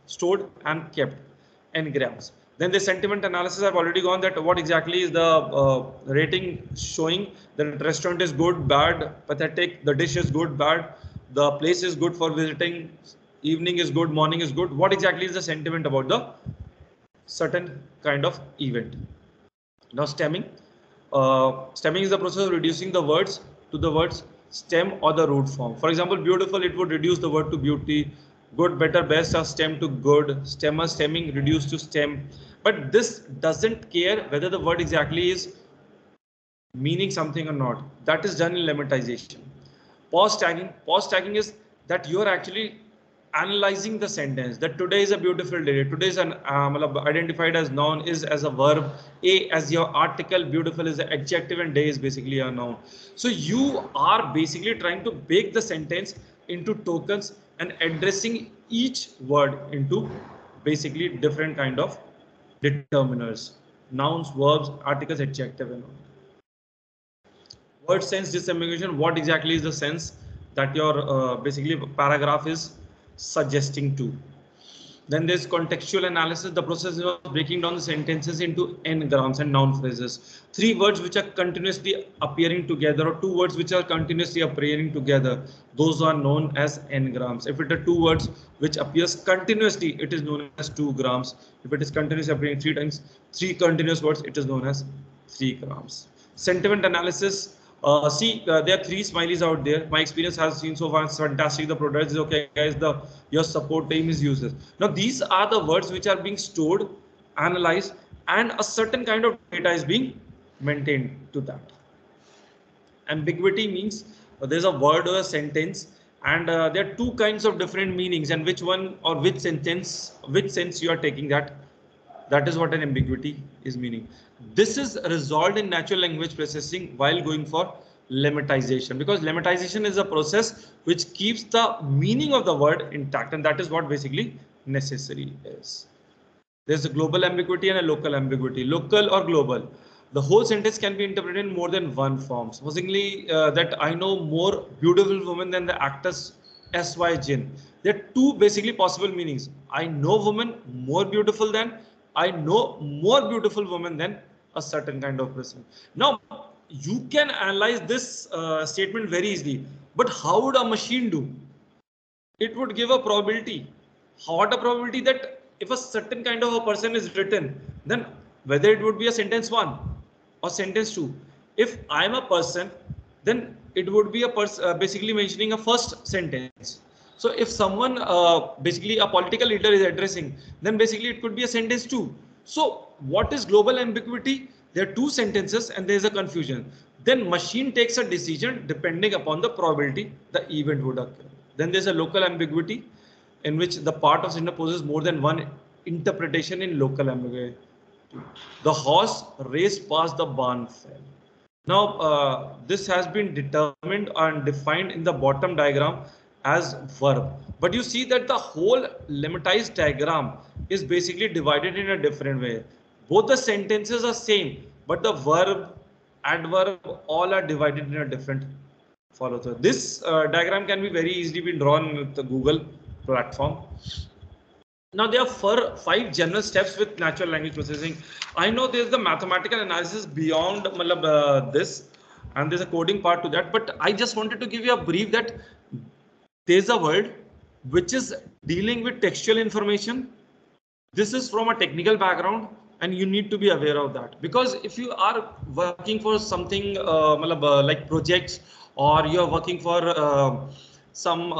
stored and kept, n grams. Then the sentiment analysis, I've already gone that what exactly is the rating showing that restaurant is good, bad, pathetic, the dish is good, bad, the place is good for visiting, evening is good, morning is good. What exactly is the sentiment about the certain kind of event? Now stemming. Stemming is the process of reducing the words to the words stem or the root form. For example, beautiful, it would reduce the word to beauty. Good, better, best are stem to good. Stemmer, stemming, reduced to stem. But this doesn't care whether the word exactly is meaning something or not. That is done in lemmatization. Pause tagging is that you are actually analyzing the sentence, that today is a beautiful day. Today is an identified as noun, is as a verb, a as your article, beautiful is the adjective, and day is basically a noun. So you are basically trying to break the sentence into tokens and addressing each word into basically different kind of determiners, nouns, verbs, articles, adjective, and all. Word sense disambiguation, what exactly is the sense that your basically paragraph is suggesting to. Then there's contextual analysis, the process of breaking down the sentences into n grams and noun phrases. 3 words which are continuously appearing together, or 2 words which are continuously appearing together, those are known as n grams. If it are 2 words which appears continuously, it is known as 2 grams. If it is continuously appearing 3 times, 3 continuous words, it is known as 3 grams. Sentiment analysis. There are 3 smileys out there. My experience has seen so far, it's fantastic. The product is okay, guys. Your support team is useless. Now, these are the words which are being stored, analyzed, and a certain kind of data is being maintained to that. Ambiguity means there's a word or a sentence, and there are 2 kinds of different meanings, and which one or which sense you are taking that. That is what an ambiguity is meaning. This is resolved in natural language processing while going for lemmatization, because lemmatization is a process which keeps the meaning of the word intact, and that is what basically necessary is. There's a global ambiguity and a local ambiguity. Local or global, the whole sentence can be interpreted in more than one form. Supposedly that I know more beautiful women than the actress S.Y. Jin. There are 2 basically possible meanings. I know woman more beautiful than, I know more beautiful woman than a certain kind of person. Now, you can analyze this statement very easily, but how would a machine do? It would give a probability. What a probability that if a certain kind of a person is written, then whether it would be a sentence 1 or sentence 2. If I'm a person, then it would be a basically mentioning a first sentence. So if someone basically a political leader is addressing, then basically it could be a sentence 2. So what is global ambiguity? There are 2 sentences and there is a confusion. Then machine takes a decision depending upon the probability the event would occur. Then there's a local ambiguity, in which the part of sentence poses more than one interpretation in local ambiguity. The horse raced past the barn fell. Now, this has been determined and defined in the bottom diagram as verb. But you see that the whole lemmatized diagram is basically divided in a different way. Both the sentences are same, but the verb, adverb, all are divided in a different follow through. This diagram can be very easily been drawn with the Google platform. Now there are 5 general steps with natural language processing. I know there's the mathematical analysis beyond this, and there's a coding part to that, but I just wanted to give you a brief that there's a word which is dealing with textual information. This is from a technical background, and you need to be aware of that, because if you are working for something like projects, or you're working for some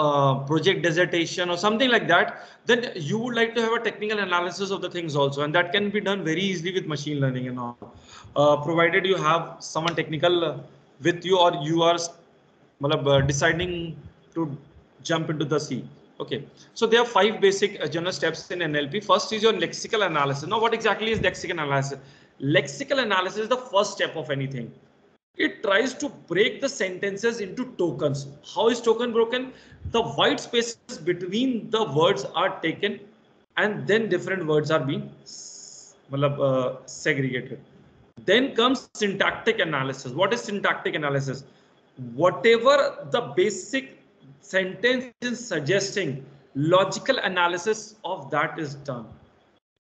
project dissertation or something like that, then you would like to have a technical analysis of the things also, and that can be done very easily with machine learning and all, provided you have someone technical with you, or you are deciding to jump into the sea. Okay, so there are 5 basic general steps in NLP. First is your lexical analysis. Now, what exactly is lexical analysis? Lexical analysis is the first step of anything. It tries to break the sentences into tokens. How is token broken? The white spaces between the words are taken, and then different words are being segregated. Then comes syntactic analysis. What is syntactic analysis? Whatever the basic sentence is suggesting, logical analysis of that is done.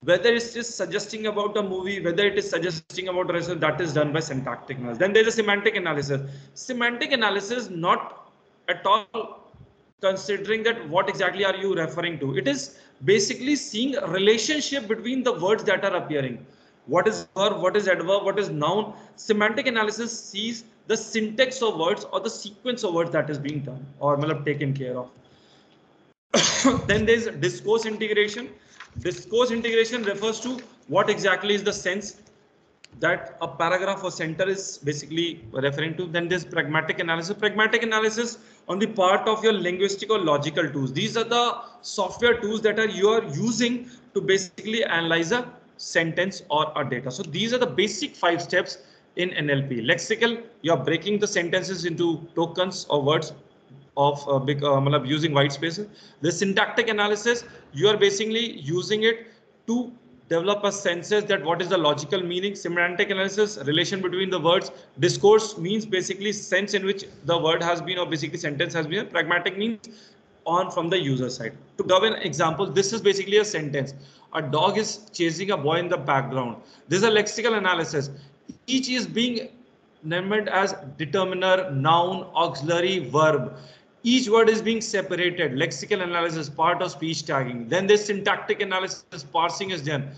Whether it is suggesting about a movie, whether it is suggesting about a restaurant, that is done by syntactic analysis. Then there is a semantic analysis. Semantic analysis not at all considering that what exactly are you referring to. It is basically seeing a relationship between the words that are appearing. What is verb, what is adverb, what is noun. Semantic analysis sees the syntax of words or the sequence of words that is being done or taken care of. Then there is discourse integration. Discourse integration refers to what exactly is the sense that a paragraph or sentence is basically referring to. Then there's pragmatic analysis. Pragmatic analysis on the part of your linguistic or logical tools. These are the software tools that you are using to basically analyze a sentence or a data. So these are the basic 5 steps in NLP. Lexical, you are breaking the sentences into tokens or words of using white spaces. The syntactic analysis, you are basically using it to develop a senses that what is the logical meaning. Semantic analysis, relation between the words. Discourse means basically sense in which the word has been or basically sentence has been. Pragmatic means on from the user side. To give an example, this is basically a sentence. A dog is chasing a boy in the background. This is a lexical analysis. Each is being named as determiner, noun, auxiliary, verb. Each word is being separated. Lexical analysis, part of speech tagging. Then this syntactic analysis, parsing is done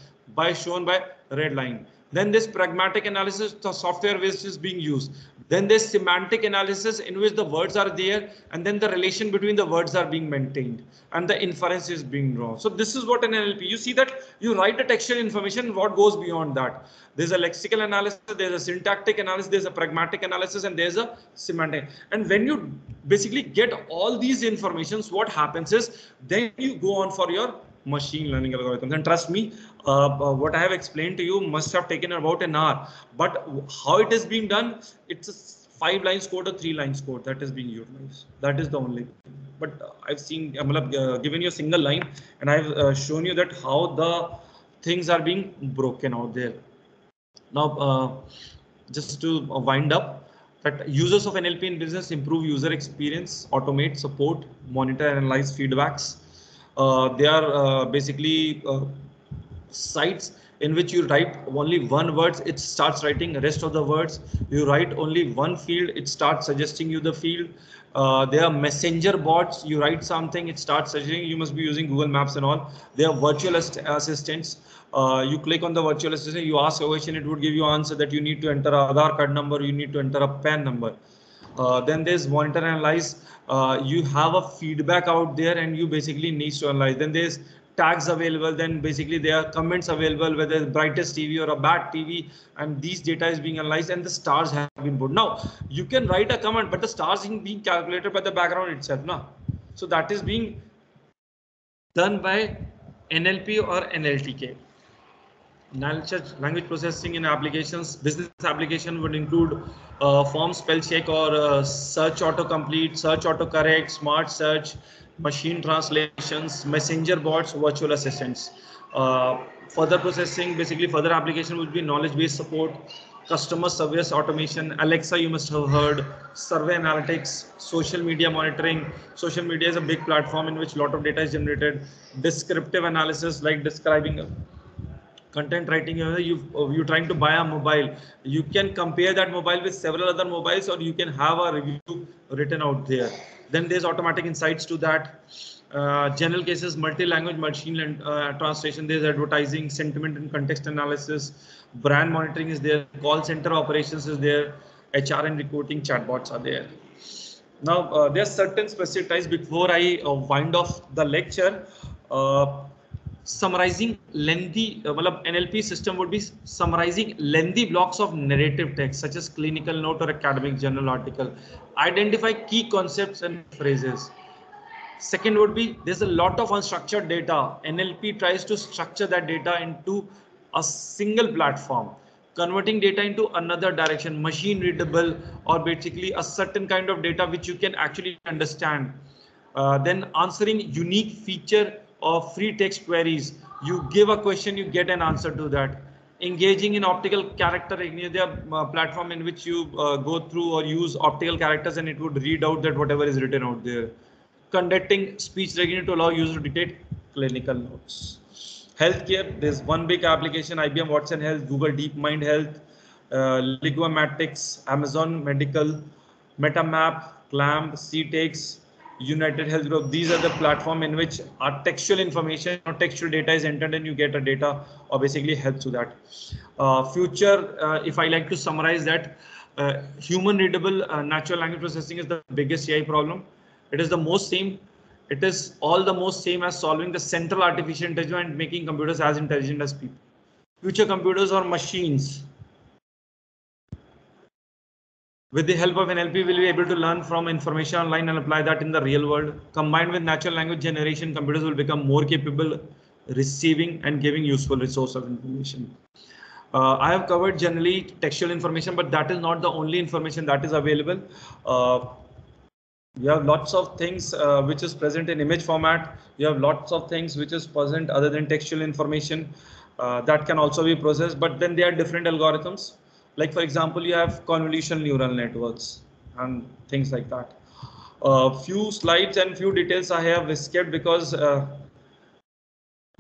shown by red line. Then this pragmatic analysis, the software which is being used. Then this semantic analysis in which the words are there and then the relation between the words are being maintained and the inference is being drawn. So this is what an NLP. You see that you write the textual information, what goes beyond that. There's a lexical analysis, there's a syntactic analysis, there's a pragmatic analysis, and there's a semantic. And when you basically get all these informations, what happens is then you go on for your machine learning algorithms. And trust me, what I have explained to you must have taken about an hour. But how it is being done, it's a 5 lines code or 3 lines code that is being utilized. That is the only thing. But I've seen, given you a single line, and I've shown you that how the things are being broken out there. Now, just to wind up, that users of NLP in business improve user experience, automate, support, monitor, analyze feedbacks. They are basically sites in which you write only one word, it starts writing the rest of the words. You write only one field, it starts suggesting you the field. There are messenger bots. You write something, it starts suggesting. You must be using Google Maps and all. There are virtual assistants. You click on the virtual assistant, you ask a question, it would give you answer that you need to enter a Aadhaar card number, you need to enter a PAN number. Then there's monitor, analyze. You have a feedback out there and you basically need to analyze. Then there's tags available. Then basically there are comments available, whether it's brightest TV or a bad TV, and these data is being analyzed and the stars have been put. Now you can write a comment, but the stars is being calculated by the background itself. Now, so that is being done by NLP or NLTK. Natural language processing in applications. Business application would include form spell check or search autocomplete, search autocorrect, smart search, machine translations, messenger bots, virtual assistants. Further processing, basically further application would be knowledge-based support, customer service automation, Alexa you must have heard, survey analytics, social media monitoring. Social media is a big platform in which a lot of data is generated. Descriptive analysis, like describing content writing. You're trying to buy a mobile, you can compare that mobile with several other mobiles, or you can have a review written out there. Then there's automatic insights to that. General cases, multi-language machine translation. There's advertising, sentiment and context analysis, brand monitoring is there, call center operations is there, HR and recruiting chatbots are there. Now there's certain specific types. Before I wind off the lecture, summarizing lengthy, NLP system would be summarizing lengthy blocks of narrative text such as clinical note or academic journal article. Identify key concepts and phrases. Second would be, there's a lot of unstructured data. NLP tries to structure that data into a single platform, converting data into another direction, machine readable, or basically a certain kind of data which you can actually understand. Then answering unique feature of free text queries. You give a question, you get an answer to that. Engaging in optical character recognition, platform in which you go through or use optical characters and it would read out that whatever is written out there. Conducting speech recognition to allow user to dictate clinical notes. Healthcare, there's one big application, IBM Watson Health, Google DeepMind Health, Ligomatics, Amazon Medical, MetaMap, Clamp, CTEX, United Health Group. These are the platform in which our textual information or textual data is entered and you get a data or basically helps to that. Future, if I like to summarize that, human readable natural language processing is the biggest AI problem. It is the most same. It is all the most same as solving the central artificial intelligence and making computers as intelligent as people. Future computers or machines, with the help of NLP, we'll be able to learn from information online and apply that in the real world. Combined with natural language generation, computers will become more capable receiving and giving useful resource of information. I have covered generally textual information, but that is not the only information that is available. You have lots of things which is present in image format. You have lots of things which is present other than textual information that can also be processed, but then there are different algorithms. Like for example, you have convolutional neural networks and things like that. Few slides and few details I have escaped because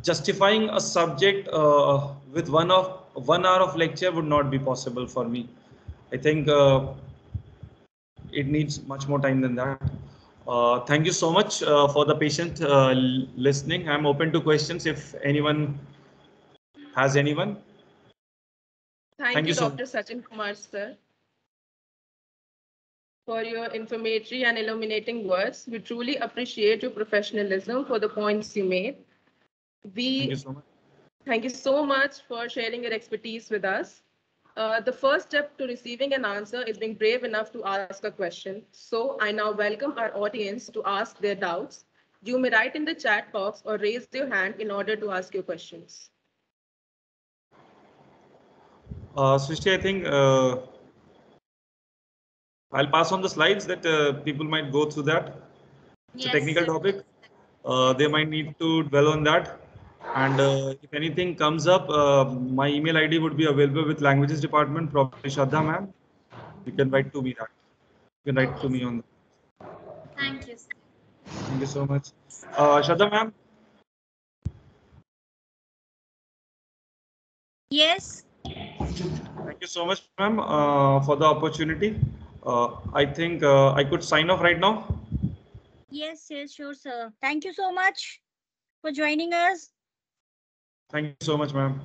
justifying a subject with 1 hour of lecture would not be possible for me. I think it needs much more time than that. Thank you so much for the patient listening. I'm open to questions if anyone has anyone.
Thank you,
so
Dr. Sachin Kumar, sir, for your informatory and illuminating words. We truly appreciate your professionalism for the points you made.
Thank you so much.
Thank you so much for sharing your expertise with us. The first step to receiving an answer is being brave enough to ask a question. So I now welcome our audience to ask their doubts. You may write in the chat box or raise your hand in order to ask your questions.
Srishti, I think I'll pass on the slides that people might go through that. It's a technical topic. They might need to dwell on that. And if anything comes up, my email ID would be available with languages department, probably Shraddha ma'am. You can write to me that. You can write to me on that.
Thank you.
Thank you so much. Shraddha ma'am.
Yes.
Thank you so much, ma'am, for the opportunity. I think I could sign off right now.
Yes, yes, sure, sir. Thank you so much for joining us.
Thank you so much, ma'am.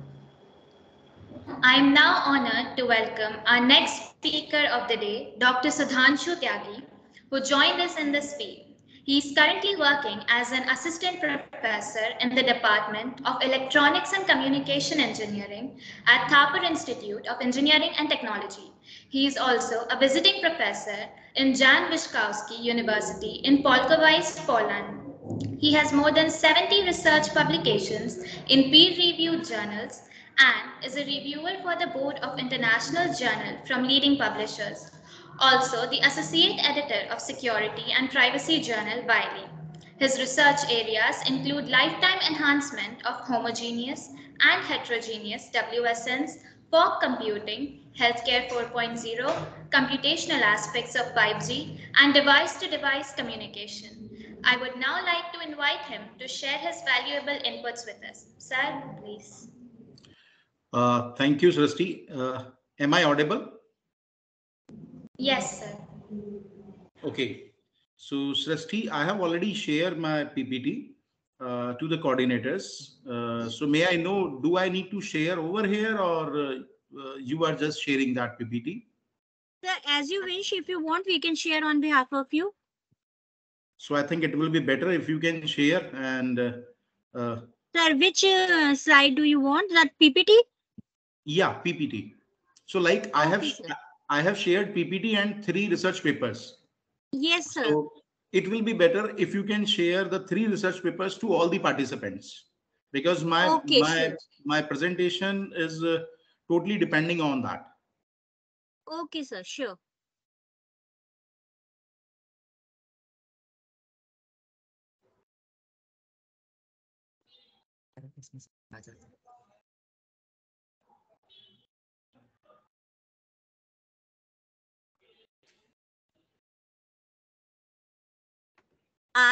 I am now honored to welcome our next speaker of the day, Dr. Sudhanshu Tyagi, who joined us in this field. He is currently working as an assistant professor in the Department of Electronics and Communication Engineering at Thapar Institute of Engineering and Technology. He is also a visiting professor in Jan Wyszkowski University in Polkowice, Poland. He has more than 70 research publications in peer-reviewed journals and is a reviewer for the board of international journal from leading publishers. Also the associate editor of security and privacy journal Wiley. His research areas include lifetime enhancement of homogeneous and heterogeneous WSNs, fog computing, healthcare 4.0, computational aspects of 5G, and device-to-device communication. I would now like to invite him to share his valuable inputs with us. Sir, please.
Thank you, Srishti. Am I audible?
Yes, sir.
Okay. So, Srishti, I have already shared my PPT to the coordinators. So, may I know, do I need to share over here, or you are just sharing that PPT?
Sir, as you wish, if you want, we can share on behalf of you.
So, I think it will be better if you can share. And
Sir, which slide do you want? That PPT?
yeah, PPT. So, like
Okay, sir.
I have shared PPT and 3 research papers.
Yes, sir.
So it will be better if you can share the 3 research papers to all the participants, because
Okay, sure.
my presentation is totally depending on that.
Okay, sir, sure.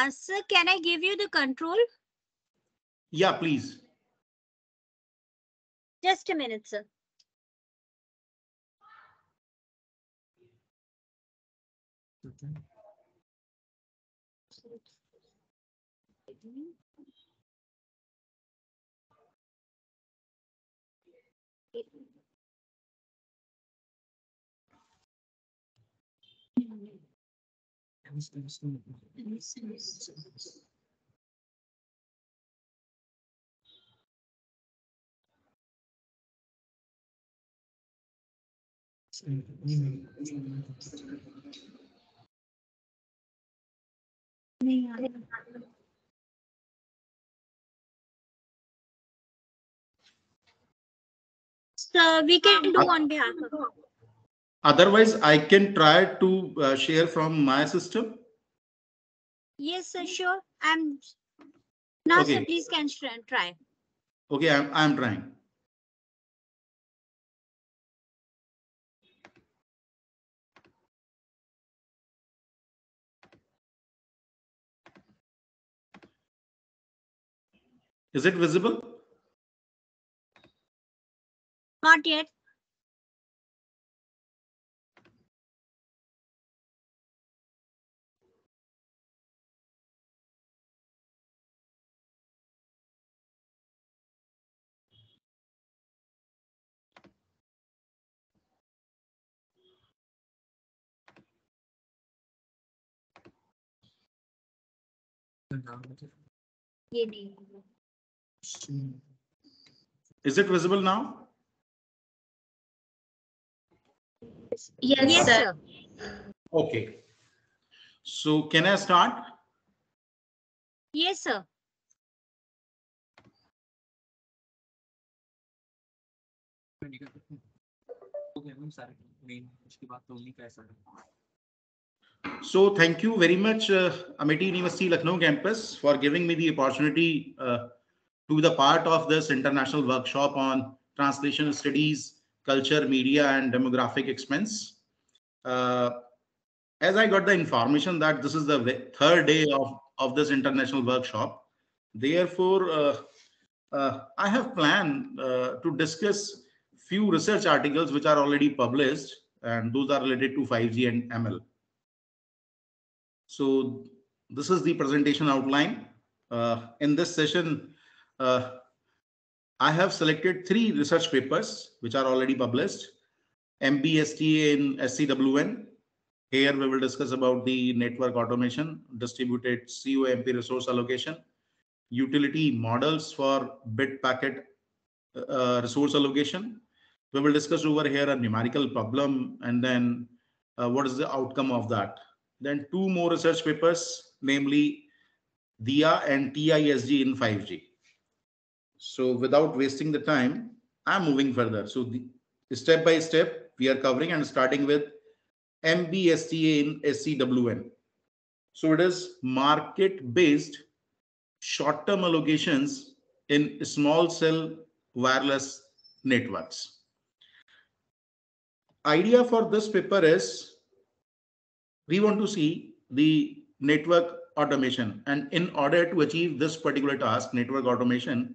Sir, can I give you the control?
Yeah, please.
Just a minute, sir. So we can do on behalf of you.
Otherwise, I can try to share from my system.
Yes, sir, sure. Now,
Okay.
sir, please can try.
Okay, I'm trying. Is it visible?
Not yet.
Is it visible now?
Yes, sir.
Okay. So can I start?
Yes, sir.
So thank you very much, Amity University Lucknow campus, for giving me the opportunity to be the part of this international workshop on translation studies, culture, media, and demographic expense. As I got the information that this is the third day of this international workshop, therefore, I have planned to discuss few research articles which are already published, and those are related to 5G and ML. So this is the presentation outline. In this session, I have selected 3 research papers which are already published. MBSTA in SCWN. Here we will discuss about the network automation, distributed COMP resource allocation, utility models for bit packet resource allocation. We will discuss over here a numerical problem, and then what is the outcome of that. Then 2 more research papers, namely DIA and TISG in 5G. So without wasting the time, I'm moving further. So step by step, we are covering and starting with MBSTA in SCWN. So it is market-based short-term allocations in small cell wireless networks. Idea for this paper is we want to see the network automation, and in order to achieve this particular task, network automation,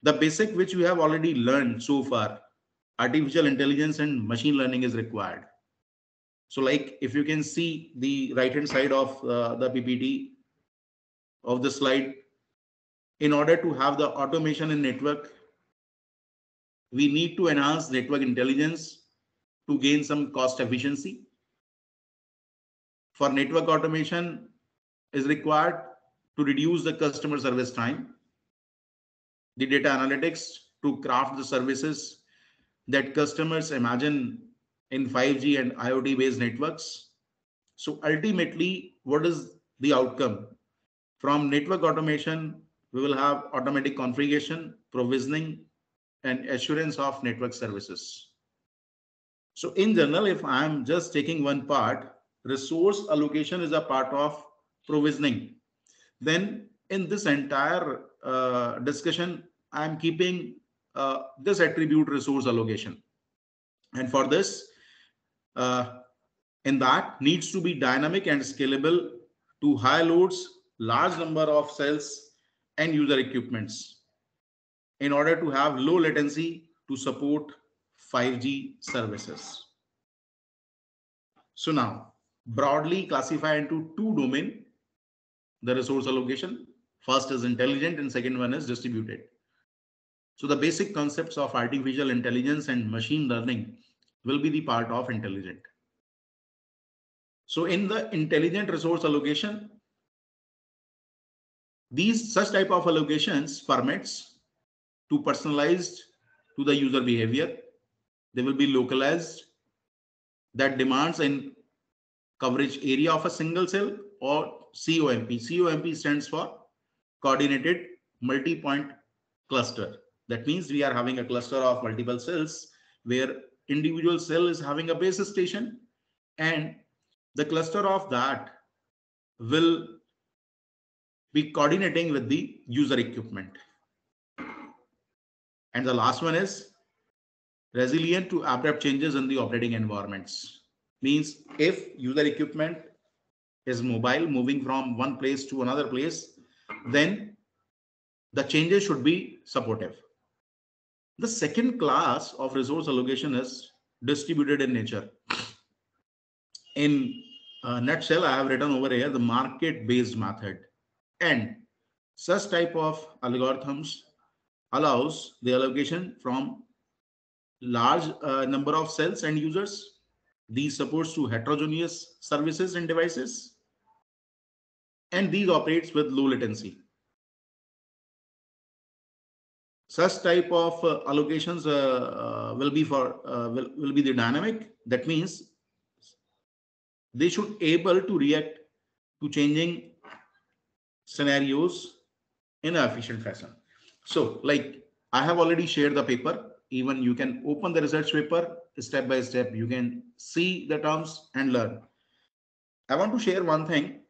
the basic which we have already learned so far, artificial intelligence and machine learning is required. So like if you can see the right hand side of the PPT of the slide, in order to have the automation in network, we need to enhance network intelligence to gain some cost efficiency. For network automation is required to reduce the customer service time, the data analytics to craft the services that customers imagine in 5G and IoT based networks. So ultimately, what is the outcome? From network automation, we will have automatic configuration, provisioning, and assurance of network services. So in general, if I'm just taking one part, resource allocation is a part of provisioning. Then in this entire discussion, I'm keeping this attribute resource allocation. And for this, in that needs to be dynamic and scalable to high loads, large number of cells and user equipments in order to have low latency to support 5G services. So now broadly classify into two domains the resource allocation. First is intelligent and second one is distributed. So the basic concepts of artificial intelligence and machine learning will be the part of intelligent. So in the intelligent resource allocation, these such type of allocations permits to personalized to the user behavior. They will be localized that demands in coverage area of a single cell or COMP. COMP stands for coordinated multi-point cluster. That means we are having a cluster of multiple cells where individual cell is having a base station and the cluster of that will be coordinating with the user equipment. And the last one is resilient to abrupt changes in the operating environments. Means if user equipment is mobile, moving from one place to another place, then the changes should be supportive. The second class of resource allocation is distributed in nature. In a nutshell, I have written over here the market-based method, and such type of algorithms allows the allocation from large number of cells and users. These supports to heterogeneous services and devices, and these operates with low latency. Such type of allocations will be the dynamic. That means they should able to react to changing scenarios in an efficient fashion. So like I have already shared the paper. Even you can open the research paper step by step. You can see the terms and learn. I want to share one thing,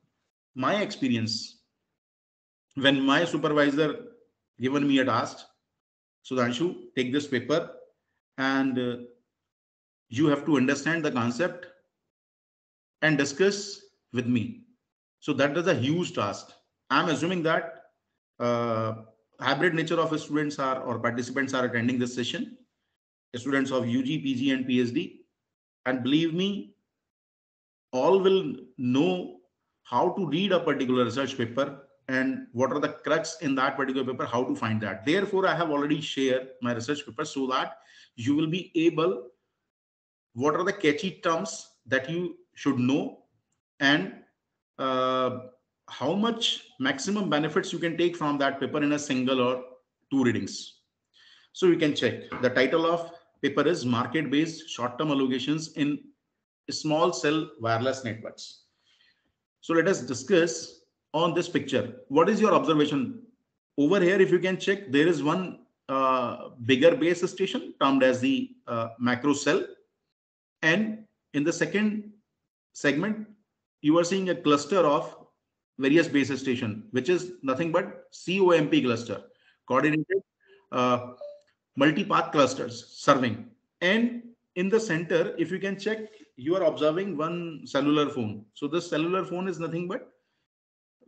my experience. When my supervisor given me a task, Sudhanshu, take this paper and you have to understand the concept and discuss with me. So that is a huge task. I'm assuming that hybrid nature of students are or participants are attending this session, students of UG, PG and PhD. And believe me, all will know how to read a particular research paper and what are the crux in that particular paper, how to find that. Therefore, I have already shared my research paper so that you will be able, what are the catchy terms that you should know and how much maximum benefits you can take from that paper in a single or two readings. So you can check. The title of paper is Market-Based Short-Term Allocations in Small Cell Wireless Networks. So let us discuss on this picture. What is your observation? Over here, if you can check, there is one bigger base station termed as the macro cell. And in the second segment, you are seeing a cluster of various base station, which is nothing but COMP cluster, coordinated multipath clusters serving. And in the center, if you can check, you are observing one cellular phone. So this cellular phone is nothing but,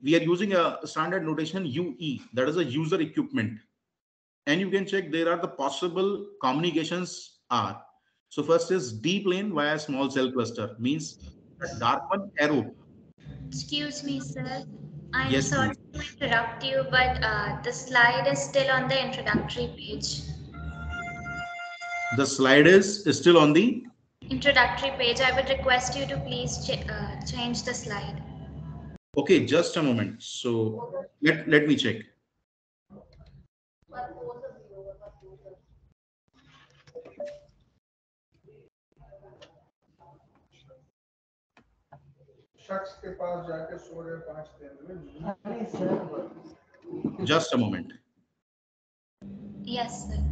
we are using a standard notation UE, that is a user equipment. And you can check there are the possible communications are. So first is D plane via small cell cluster, means the dark one arrow.
Excuse me, sir. I'm
Yes,
sorry
please.
to interrupt you, but the slide is still on the introductory page.
The slide is still on the
Introductory page. I would request you to please change the slide.
okay, just a moment. So let me check. Just a moment.
Yes, sir.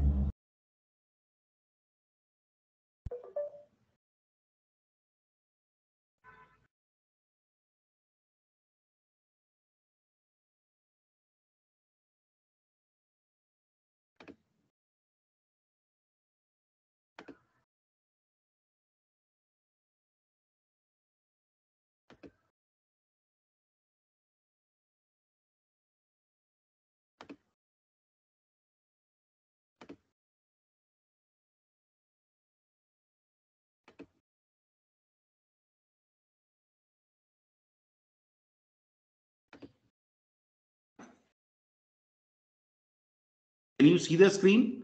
Can you see the screen?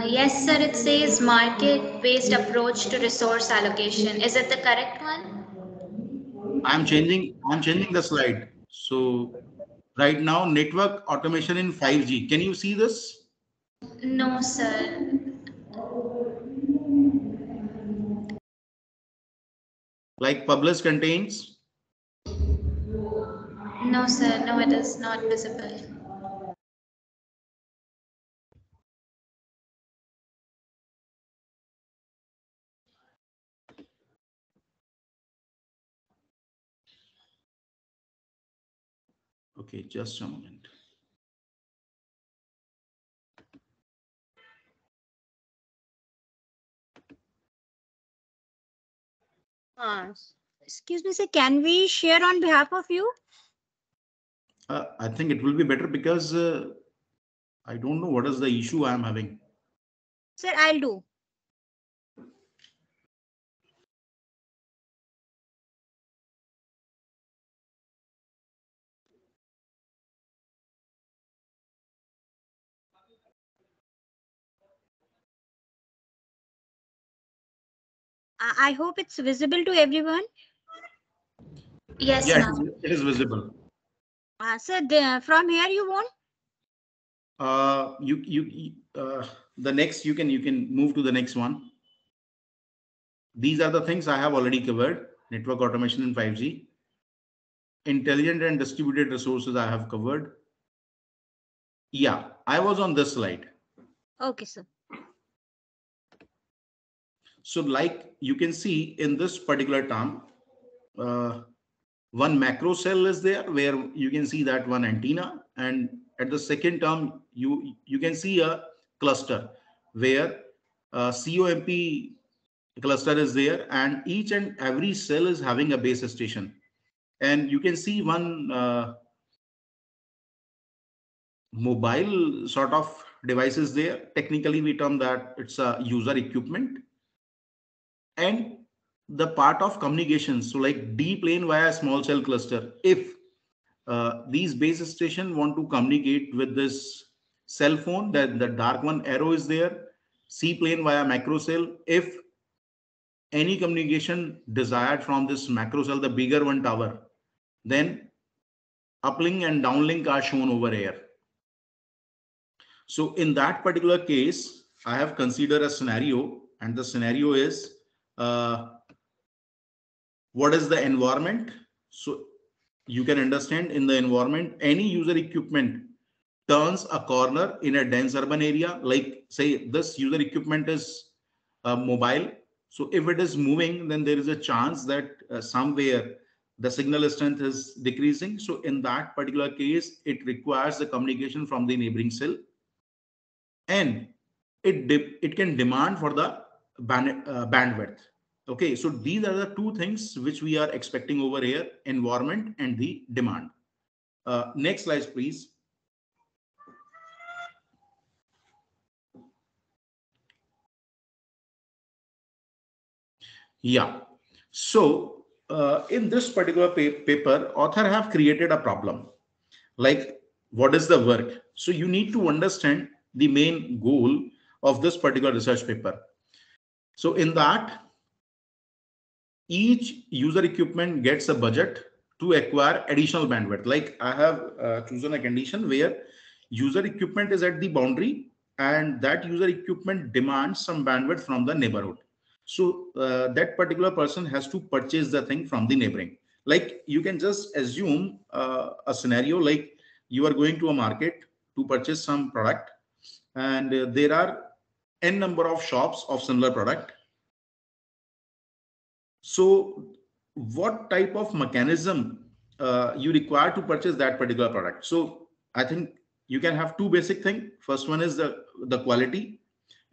Yes, sir. It says market-based approach to resource allocation. Is it the correct one?
I'm changing the slide. So right now, network automation in 5G. Can you see this?
No, sir.
Like publish contains.
No, sir. No, it is not visible.
Okay, just a moment.
Uh, Excuse me, sir. Can we share on behalf of you?
I think it will be better because I don't know what is the issue I am having.
Sir, I'll do. I hope it's visible to everyone.
Yes,
Yeah,
ma'am.
it is visible.
Sir, from here you want?
The next, you can move to the next one. These are the things I have already covered. Network automation in 5G. Intelligent and distributed resources I have covered. Yeah, I was on this slide.
Okay, sir.
So like you can see in this particular term, one macro cell is there where you can see that one antenna, and at the second term you can see a cluster where COMP cluster is there, and each and every cell is having a base station. And you can see one mobile sort of devices there. Technically we term that it's a user equipment. And the part of communications, so like D plane via small cell cluster, if these base station want to communicate with this cell phone, that the dark one arrow is there. C plane via macro cell, if any communication desired from this macro cell, the bigger one tower, then uplink and downlink are shown over here. So in that particular case, I have considered a scenario, and the scenario is what is the environment. So you can understand in the environment, any user equipment turns a corner in a dense urban area, like say this user equipment is mobile. So if it is moving, then there is a chance that somewhere the signal strength is decreasing. So in that particular case, it requires the communication from the neighboring cell, and it can demand for the bandwidth. Okay, so these are the two things which we are expecting over here: environment and the demand. Next slide, please. Yeah. So in this particular paper, author have created a problem. Like, what is the work? So you need to understand the main goal of this particular research paper. So in that, each user equipment gets a budget to acquire additional bandwidth. Like, I have chosen a condition where user equipment is at the boundary, and that user equipment demands some bandwidth from the neighborhood. So that particular person has to purchase the thing from the neighboring. Like, you can just assume a scenario like you are going to a market to purchase some product, and there are n number of shops of similar product. So what type of mechanism you require to purchase that particular product? So I think you can have two basic things. First one is the quality,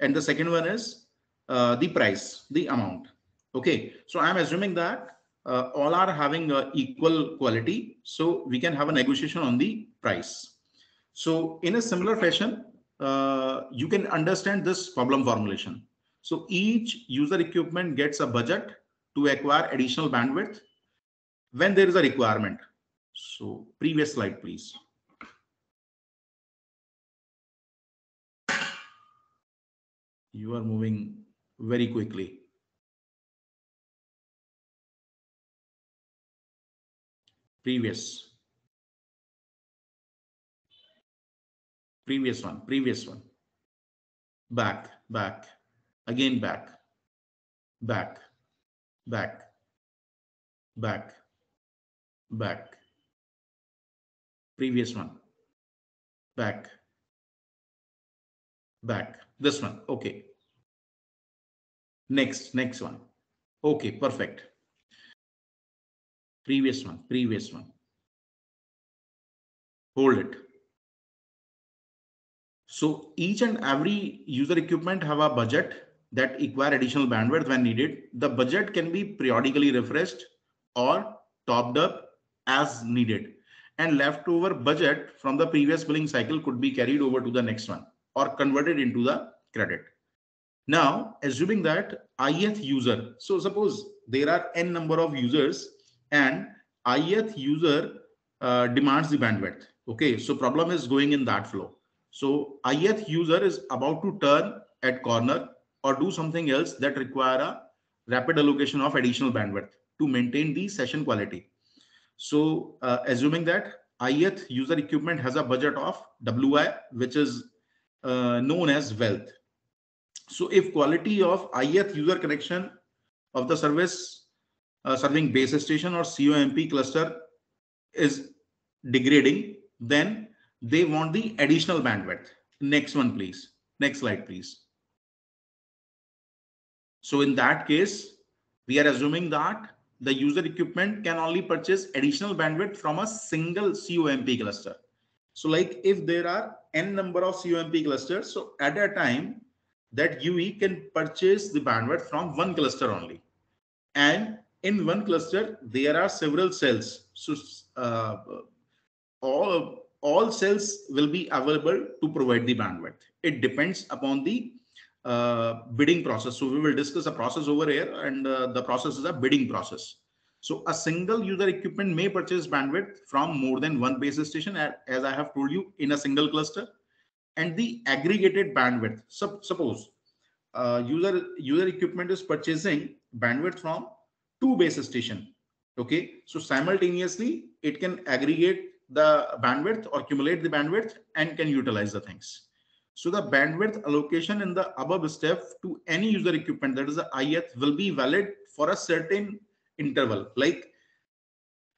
and the second one is the price, the amount. Okay, so I'm assuming that all are having equal quality, so we can have a negotiation on the price. So in a similar fashion, you can understand this problem formulation. So each user equipment gets a budget to acquire additional bandwidth when there is a requirement. So previous slide, please. You are moving very quickly. Previous one. Back, again back, previous one, back. This one. Okay. Next one. Okay, perfect. Previous one. Hold it. So each and every user equipment have a budget that acquire additional bandwidth when needed. The budget can be periodically refreshed or topped up as needed, and leftover budget from the previous billing cycle could be carried over to the next one or converted into the credit. Now, assuming that ith user, so suppose there are n number of users and ith user demands the bandwidth. Okay, so problem is going in that flow. So ith user is about to turn at corner or do something else that require a rapid allocation of additional bandwidth to maintain the session quality. So assuming that ith user equipment has a budget of WI, which is known as wealth. So if quality of ith user connection of the service serving base station or COMP cluster is degrading, then they want the additional bandwidth. Next one, please. Next slide, please. So in that case, we are assuming that the user equipment can only purchase additional bandwidth from a single COMP cluster. So like if there are n number of COMP clusters, so at a time that UE can purchase the bandwidth from one cluster only. And in one cluster, there are several cells. So all cells will be available to provide the bandwidth. It depends upon the bidding process. So we will discuss a process over here, and the process is a bidding process. So a single user equipment may purchase bandwidth from more than one base station, as I have told you, in a single cluster. And the aggregated bandwidth, suppose user equipment is purchasing bandwidth from two base station. Okay, so simultaneously it can aggregate the bandwidth or accumulate the bandwidth and can utilize the things. So the bandwidth allocation in the above step to any user equipment, that is the ith, will be valid for a certain interval. Like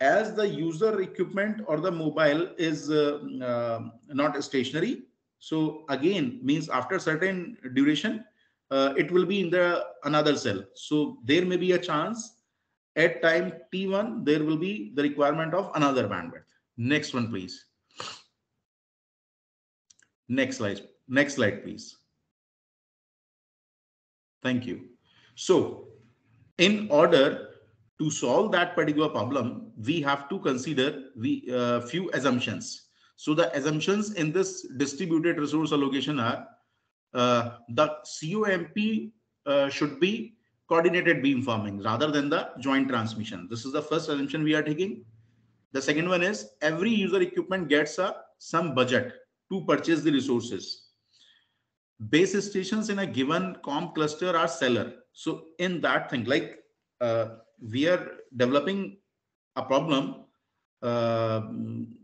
as the user equipment or the mobile is not stationary, so again means after certain duration it will be in the another cell. So there may be a chance At time T1, there will be the requirement of another bandwidth. Next one, please. Next slide, please. Thank you. So in order to solve that particular problem, we have to consider few assumptions. So the assumptions in this distributed resource allocation are the COMP should be coordinated beamforming rather than the joint transmission. This is the first assumption we are taking. The second one is every user equipment gets some budget to purchase the resources. Base stations in a given comp cluster are seller. So in that thing, like we are developing a problem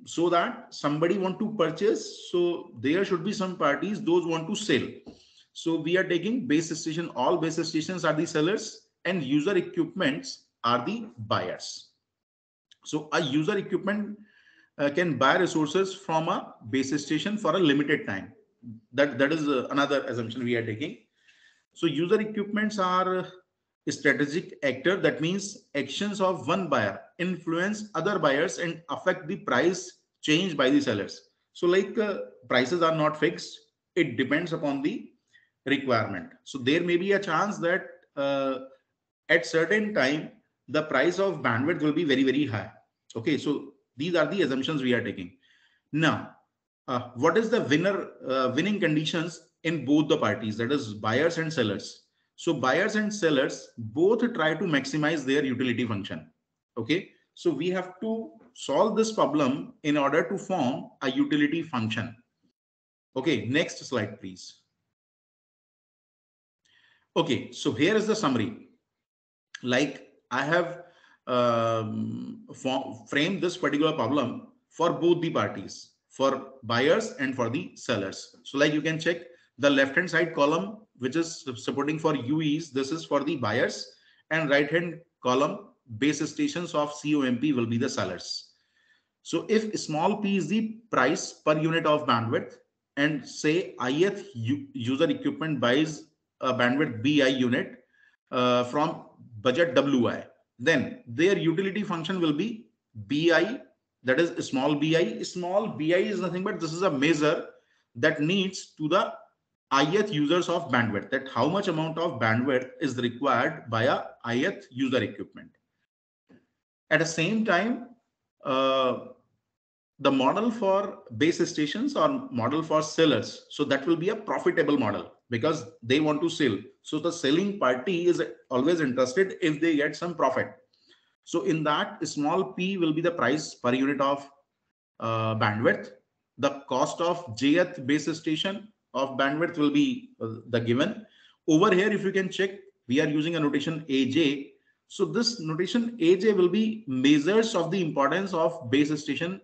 so that somebody want to purchase. So there should be some parties, those want to sell. So we are taking base station, all base stations are the sellers and user equipments are the buyers. So a user equipment can buy resources from a base station for a limited time. That is another assumption we are taking. So user equipments are a strategic actor. That means actions of one buyer influence other buyers and affect the price change by the sellers. So like prices are not fixed. It depends upon the requirement. So there may be a chance that at certain time, the price of bandwidth will be very, very high. Okay, so these are the assumptions we are taking. Now, what is the winning conditions in both the parties, that is buyers and sellers? So buyers and sellers both try to maximize their utility function. Okay, so we have to solve this problem in order to form a utility function. Okay, next slide, please. Okay, so here is the summary. Like I have framed this particular problem for both the parties, for buyers and for the sellers. So like you can check the left hand side column, which is supporting for UEs, this is for the buyers, and right hand column base stations of COMP will be the sellers. So if small p is the price per unit of bandwidth, and say ith user equipment buys a bandwidth BI unit from budget WI, then their utility function will be BI, that is small bi. Small bi is nothing but this is a measure that needs to the ith users of bandwidth, that how much amount of bandwidth is required by a ith user equipment. At the same time, the model for base stations or model for sellers, so that will be a profitable model because they want to sell. So the selling party is always interested if they get some profit. So in that, small p will be the price per unit of bandwidth. The cost of jth base station of bandwidth will be the given. Over here, if you can check, we are using a notation AJ. So this notation AJ will be measures of the importance of base station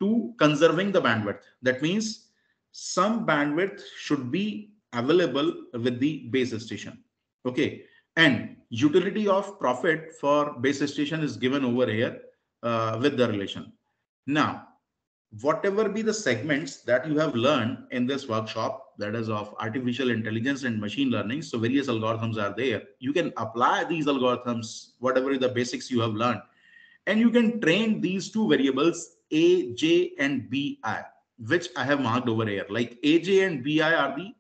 to conserving the bandwidth. That means some bandwidth should be available with the base station. Okay, and utility of profit for base station is given over here with the relation. Now, whatever be the segments that you have learned in this workshop, that is of artificial intelligence and machine learning, so various algorithms are there. You can apply these algorithms, whatever the basics you have learned, and you can train these two variables A, J, and BI, which I have marked over here. Like AJ and BI are the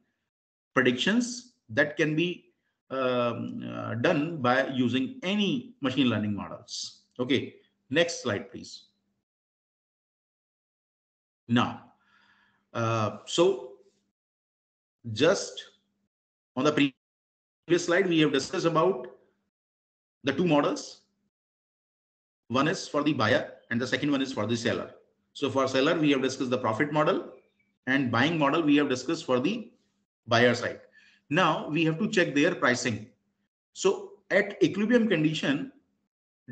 predictions that can be done by using any machine learning models. Okay, next slide, please. Now, so just on the previous slide, we have discussed about the two models. One is for the buyer and the second one is for the seller. So for seller, we have discussed the profit model, and buying model we have discussed for the buyer side. Now we have to check their pricing. So at equilibrium condition,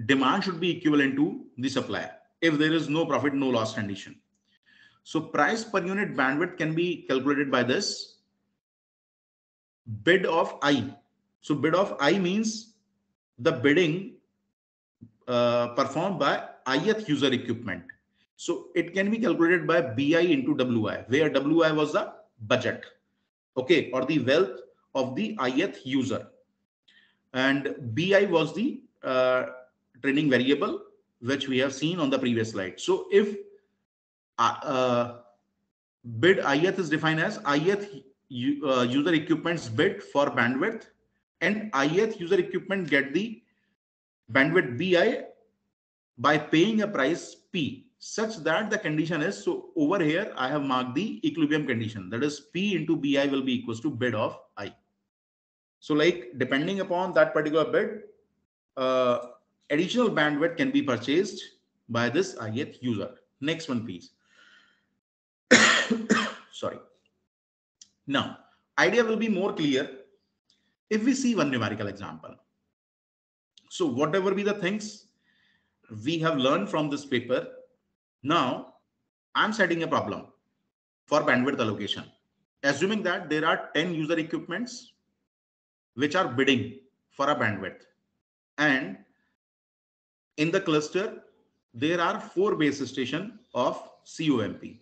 demand should be equivalent to the supply if there is no profit, no loss condition. So price per unit bandwidth can be calculated by this bid of I. So bid of I means the bidding performed by ith user equipment. So it can be calculated by BI into WI, where WI was the budget, okay, or the wealth of the ith user, and BI was the training variable, which we have seen on the previous slide. So if bid ith is defined as ith user equipment's bid for bandwidth, and ith user equipment get the bandwidth bi by paying a price p, such that the condition is, so over here I have marked the equilibrium condition, that is p into bi will be equals to bid of I. So like depending upon that particular bid, additional bandwidth can be purchased by this ith user. Next one, please. Sorry. Now, idea will be more clear if we see one numerical example. So whatever be the things we have learned from this paper, now I'm setting a problem for bandwidth allocation, assuming that there are 10 user equipments which are bidding for a bandwidth, and in the cluster there are 4 base stations of COMP.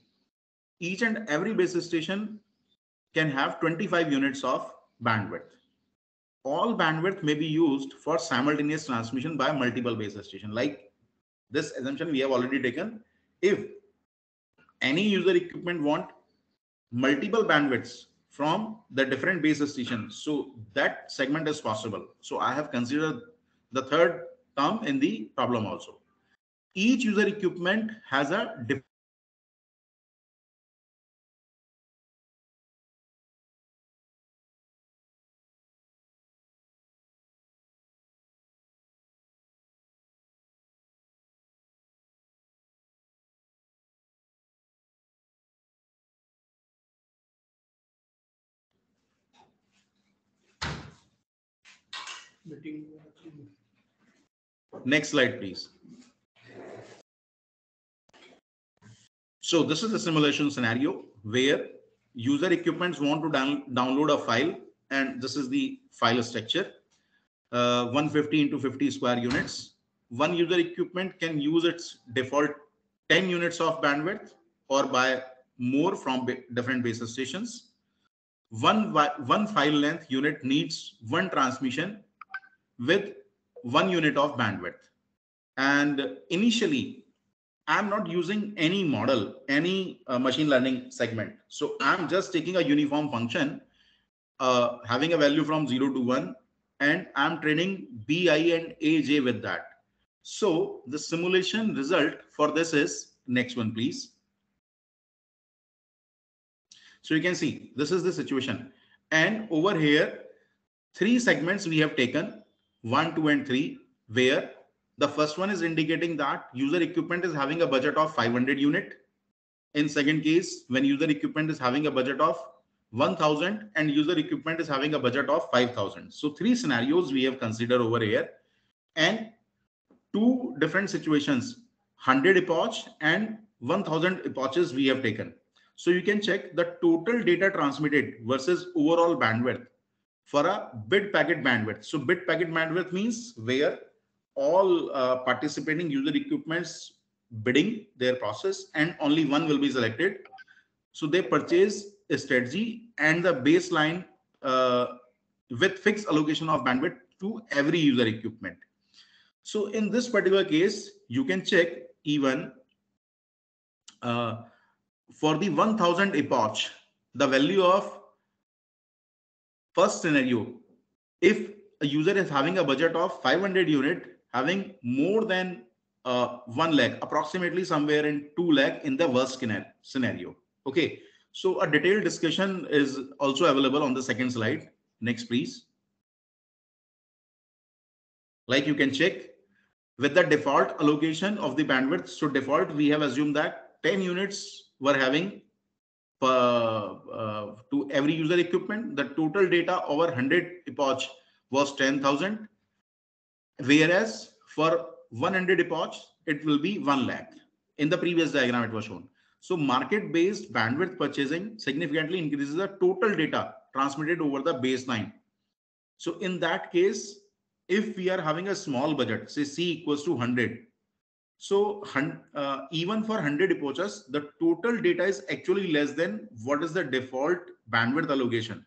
Each and every base station can have 25 units of bandwidth. All bandwidth may be used for simultaneous transmission by multiple base stations. Like this assumption we have already taken. If any user equipment want multiple bandwidths from the different base stations, so that segment is possible. So I have considered the third term in the problem also. Each user equipment has a different Next slide, please. So this is a simulation scenario where user equipments want to download a file, and this is the file structure, 150 into 50 square units. One user equipment can use its default 10 units of bandwidth or buy more from different base stations. One file length unit needs one transmission with 1 unit of bandwidth. And initially, I'm not using any model, any machine learning segment. So I'm just taking a uniform function, having a value from 0 to 1, and I'm training BI and AJ with that. So the simulation result for this is, next one, please. So you can see, this is the situation. And over here, 3 segments we have taken, 1, 2, and 3, where the first one is indicating that user equipment is having a budget of 500 unit. In second case, when user equipment is having a budget of 1000 and user equipment is having a budget of 5000. So 3 scenarios we have considered over here, and 2 different situations, 100 epoch and 1000 epoches we have taken. So you can check the total data transmitted versus overall bandwidth for a bid packet bandwidth. So bid packet bandwidth means where all participating user equipments bidding their process and only one will be selected. So they purchase a strategy and the baseline with fixed allocation of bandwidth to every user equipment. So in this particular case, you can check even for the 1000 epoch, the value of first scenario, if a user is having a budget of 500 unit, having more than 1 lakh, approximately somewhere in 2 lakh in the worst scenario. Okay, so a detailed discussion is also available on the second slide. Next, please. Like you can check with the default allocation of the bandwidth. So default, we have assumed that 10 units were having to every user equipment. The total data over 100 epoch was 10,000, whereas for 100 epoch it will be 1 lakh. In the previous diagram it was shown. So market-based bandwidth purchasing significantly increases the total data transmitted over the baseline. So in that case, if we are having a small budget, say C equals to 100, so even for 100 epochs, the total data is actually less than what is the default bandwidth allocation.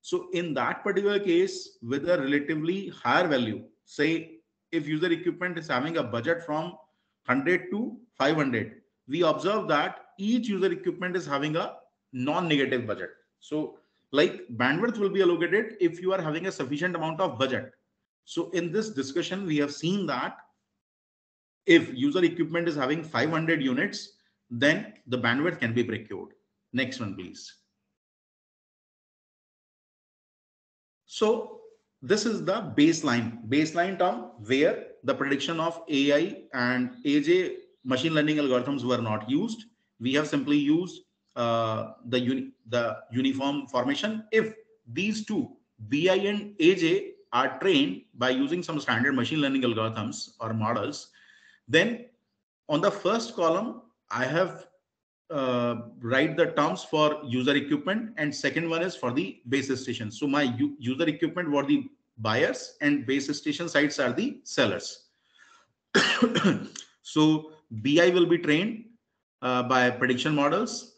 So in that particular case, with a relatively higher value, say if user equipment is having a budget from 100 to 500, we observe that each user equipment is having a non-negative budget. So like bandwidth will be allocated if you are having a sufficient amount of budget. So in this discussion, we have seen that if user equipment is having 500 units, then the bandwidth can be procured. Next one, please. So this is the baseline term where the prediction of AI and AJ machine learning algorithms were not used. We have simply used the uniform formation. If these two, BI and AJ, are trained by using some standard machine learning algorithms or models, then on the first column, I have write the terms for user equipment, and second one is for the base station. So my user equipment were the buyers and base station sites are the sellers. So BI will be trained by prediction models.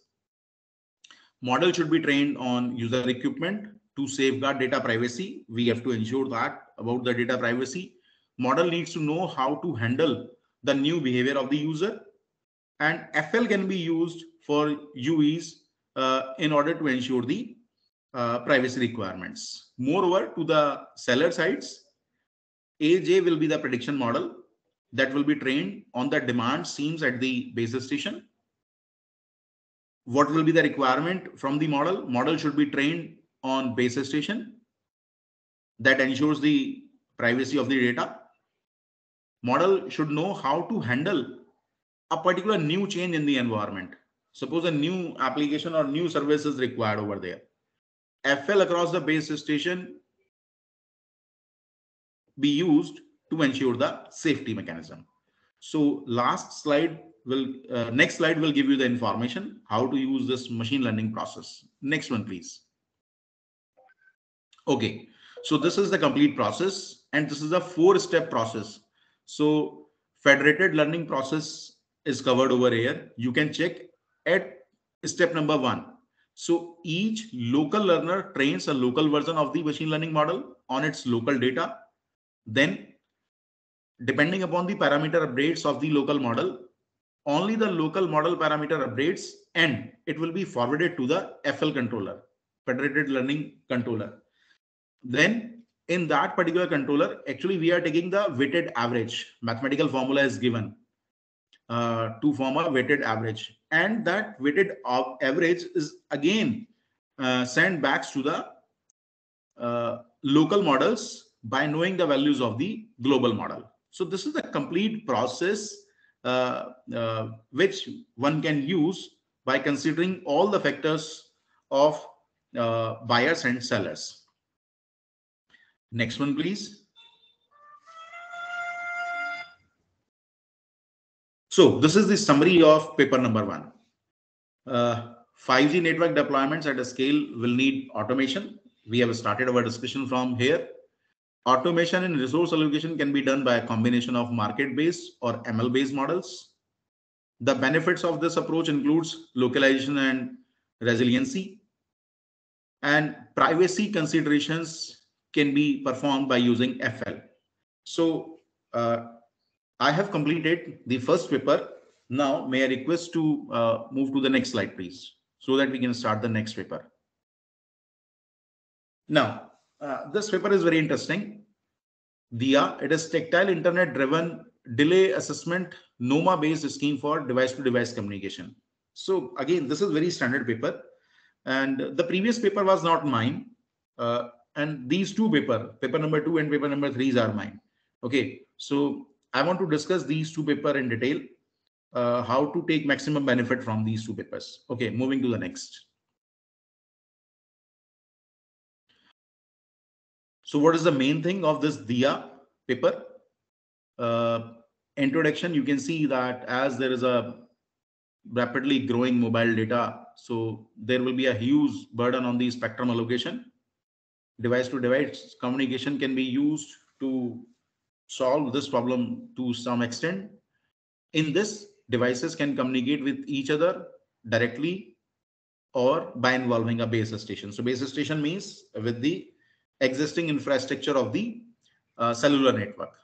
Model should be trained on user equipment to safeguard data privacy. We have to ensure that about the data privacy. Model needs to know how to handle the new behavior of the user, and FL can be used for UEs in order to ensure the privacy requirements. Moreover, to the seller sides, AJ will be the prediction model that will be trained on the demand scenes at the base station. What will be the requirement from the model? Model should be trained on base station that ensures the privacy of the data. Model should know how to handle a particular new change in the environment. Suppose a new application or new service is required over there. FL across the base station be used to ensure the safety mechanism. So next slide will give you the information how to use this machine learning process. Next one, please. Okay, so this is the complete process, and this is a 4-step process. So federated learning process is covered over here. You can check at step number 1. So each local learner trains a local version of the machine learning model on its local data. Then, depending upon the parameter updates of the local model, only the local model parameter updates, and it will be forwarded to the FL controller, federated learning controller. Then in that particular controller, actually we are taking the weighted average. Mathematical formula is given to form a weighted average, and that weighted average is again sent back to the local models by knowing the values of the global model. So this is the complete process which one can use by considering all the factors of buyers and sellers. Next one, please. So this is the summary of paper number 1. 5G network deployments at a scale will need automation. We have started our discussion from here. Automation and resource allocation can be done by a combination of market-based or ML-based models. The benefits of this approach includes localization and resiliency, and privacy considerations can be performed by using FL. So I have completed the first paper. Now may I request to move to the next slide, please, so that we can start the next paper. Now, this paper is very interesting. DIA, it is tactile internet driven delay assessment NOMA based scheme for device to device communication. So again, this is very standard paper, and the previous paper was not mine. And these two paper number 2 and paper number 3 are mine. Okay, so I want to discuss these two papers in detail, how to take maximum benefit from these two papers. Okay, moving to the next. So what is the main thing of this DIA paper? Introduction, you can see that as there is a rapidly growing mobile data, so there will be a huge burden on the spectrum allocation. Device to device communication can be used to solve this problem to some extent. In this, devices can communicate with each other directly or by involving a base station. So base station means with the existing infrastructure of the cellular network.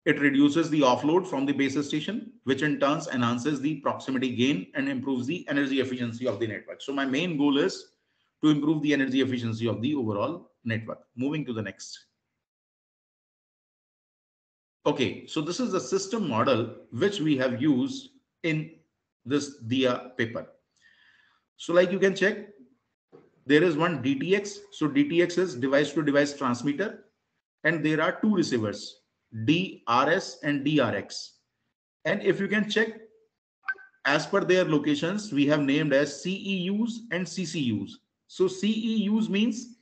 It reduces the offload from the base station, which in turn enhances the proximity gain and improves the energy efficiency of the network. So my main goal is to improve the energy efficiency of the overall network. Moving to the next. Okay, so this is the system model which we have used in this DIA paper. So like you can check, there is one DTX. So DTX is device to device transmitter, and there are two receivers, DRS and DRX. And if you can check, as per their locations, we have named as CEUs and CCUs. So CEUs means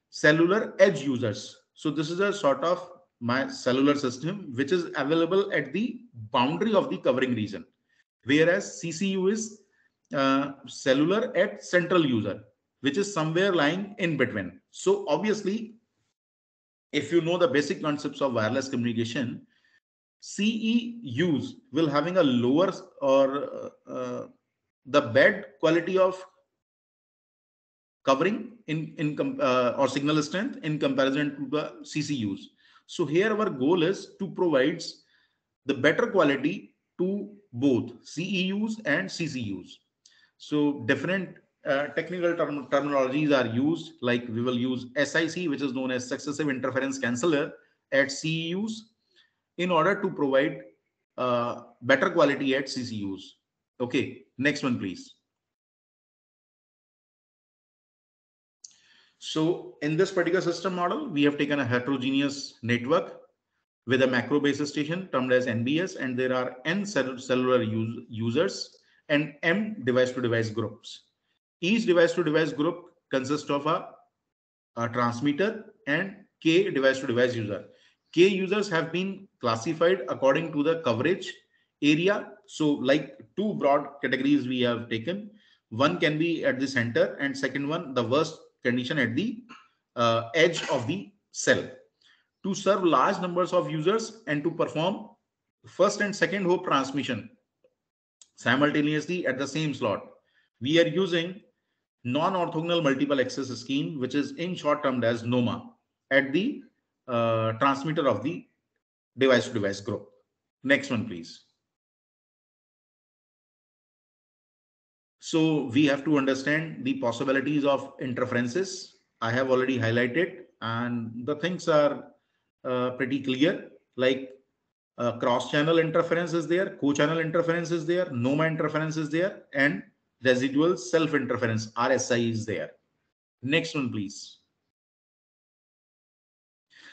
cellular edge users. So this is a sort of my cellular system which is available at the boundary of the covering region, whereas CCU is cellular at central user, which is somewhere lying in between. So obviously, if you know the basic concepts of wireless communication, CEUs will having a lower or the bad quality of covering or signal strength in comparison to the CCUs. So here our goal is to provide the better quality to both CEUs and CCUs. So different technical terminologies are used, like we will use SIC, which is known as successive interference canceller at CEUs, in order to provide better quality at CCUs. Okay, next one, please. So in this particular system model, we have taken a heterogeneous network with a macro base station termed as NBS, and there are N cellular users and M device-to-device groups. Each device-to-device group consists of a transmitter and K device-to-device user. K users have been classified according to the coverage area. So like two broad categories we have taken. One can be at the center, and second one, the worst condition at the edge of the cell. To serve large numbers of users and to perform first and second hop transmission simultaneously at the same slot, we are using non-orthogonal multiple access scheme, which is in short termed as NOMA, at the transmitter of the device-to-device group. Next one, please. So we have to understand the possibilities of interferences. I have already highlighted, and the things are pretty clear, like cross-channel interference is there, co-channel interference is there, NOMA interference is there, and residual self-interference, RSI, is there. Next one, please.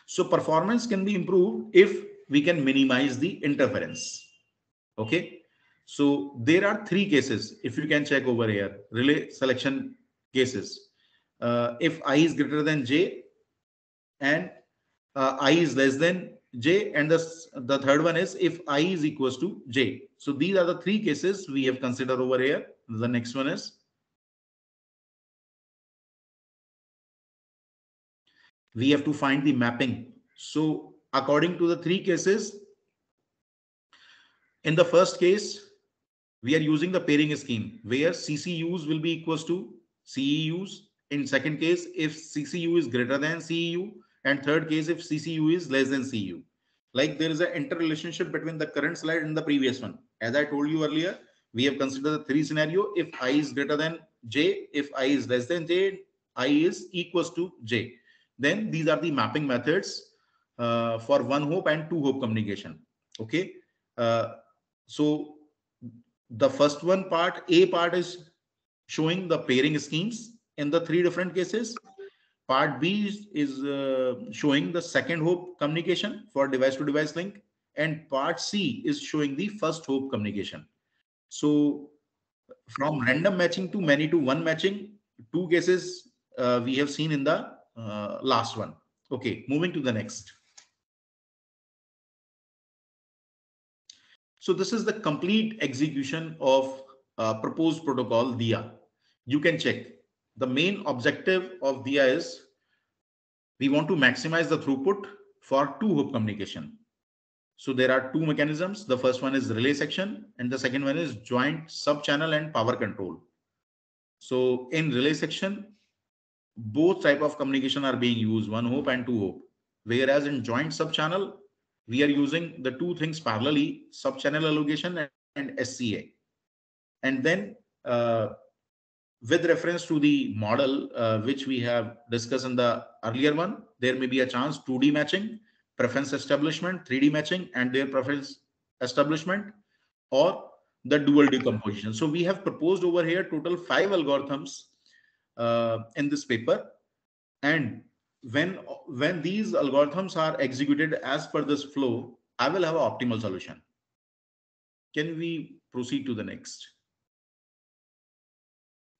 So performance can be improved if we can minimize the interference. Okay. So there are three cases. If you can check over here, relay selection cases. If I is greater than J and I is less than J, and the third one is if I is equals to J. So these are the three cases we have considered over here. The next one is we have to find the mapping. So according to the three cases, in the first case, we are using the pairing scheme where CCUs will be equals to CEUs. In second case, if CCU is greater than CEU, and third case, if CCU is less than CEU. Like there is an interrelationship between the current slide and the previous one. As I told you earlier, we have considered the three scenario. If I is greater than J, if I is less than J, I is equals to J. Then these are the mapping methods for one hop and two hop communication. Okay. So the first one part, A part, is showing the pairing schemes in the three different cases. Part B is showing the second hop communication for device to device link, and part C is showing the first hop communication. So from random matching to many to one matching, two cases we have seen in the last one. Okay, moving to the next. So this is the complete execution of proposed protocol DIA. You can check. The main objective of DIA is we want to maximize the throughput for two hop communication. So there are two mechanisms. The first one is relay section, and the second one is joint sub-channel and power control. So in relay section, both type of communication are being used, one hop and two hop. Whereas in joint sub-channel, we are using the two things parallelly, sub-channel allocation and SCA. And then with reference to the model which we have discussed in the earlier one, there may be a chance 2D matching, preference establishment, 3D matching, and their preference establishment, or the dual decomposition. So we have proposed over here total 5 algorithms in this paper. And when these algorithms are executed as per this flow, I will have an optimal solution. Can we proceed to the next?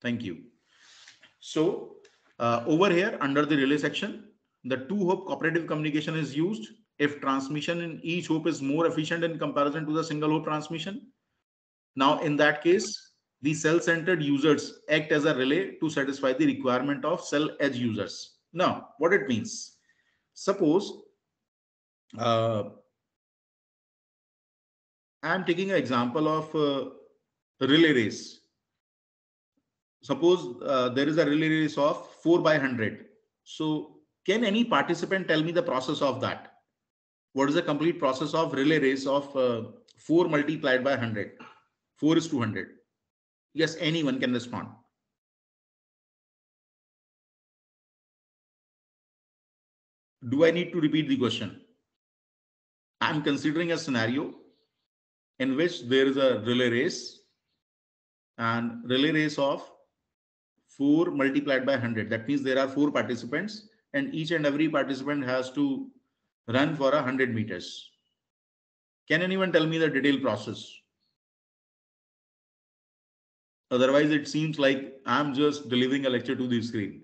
Thank you. So over here under the relay section, the two-hop cooperative communication is used if transmission in each hop is more efficient in comparison to the single hop transmission. Now, in that case, the cell-centered users act as a relay to satisfy the requirement of cell edge users. Now, what it means? Suppose I am taking an example of relay race. Suppose there is a relay race of 4 by 100. So can any participant tell me the process of that? What is the complete process of relay race of 4 multiplied by 100? 4 is 200. Yes, anyone can respond. Do I need to repeat the question? I'm considering a scenario in which there is a relay race and relay race of 4 multiplied by 100. That means there are 4 participants and each and every participant has to run for 100 meters. Can anyone tell me the detailed process? Otherwise, it seems like I'm just delivering a lecture to the screen.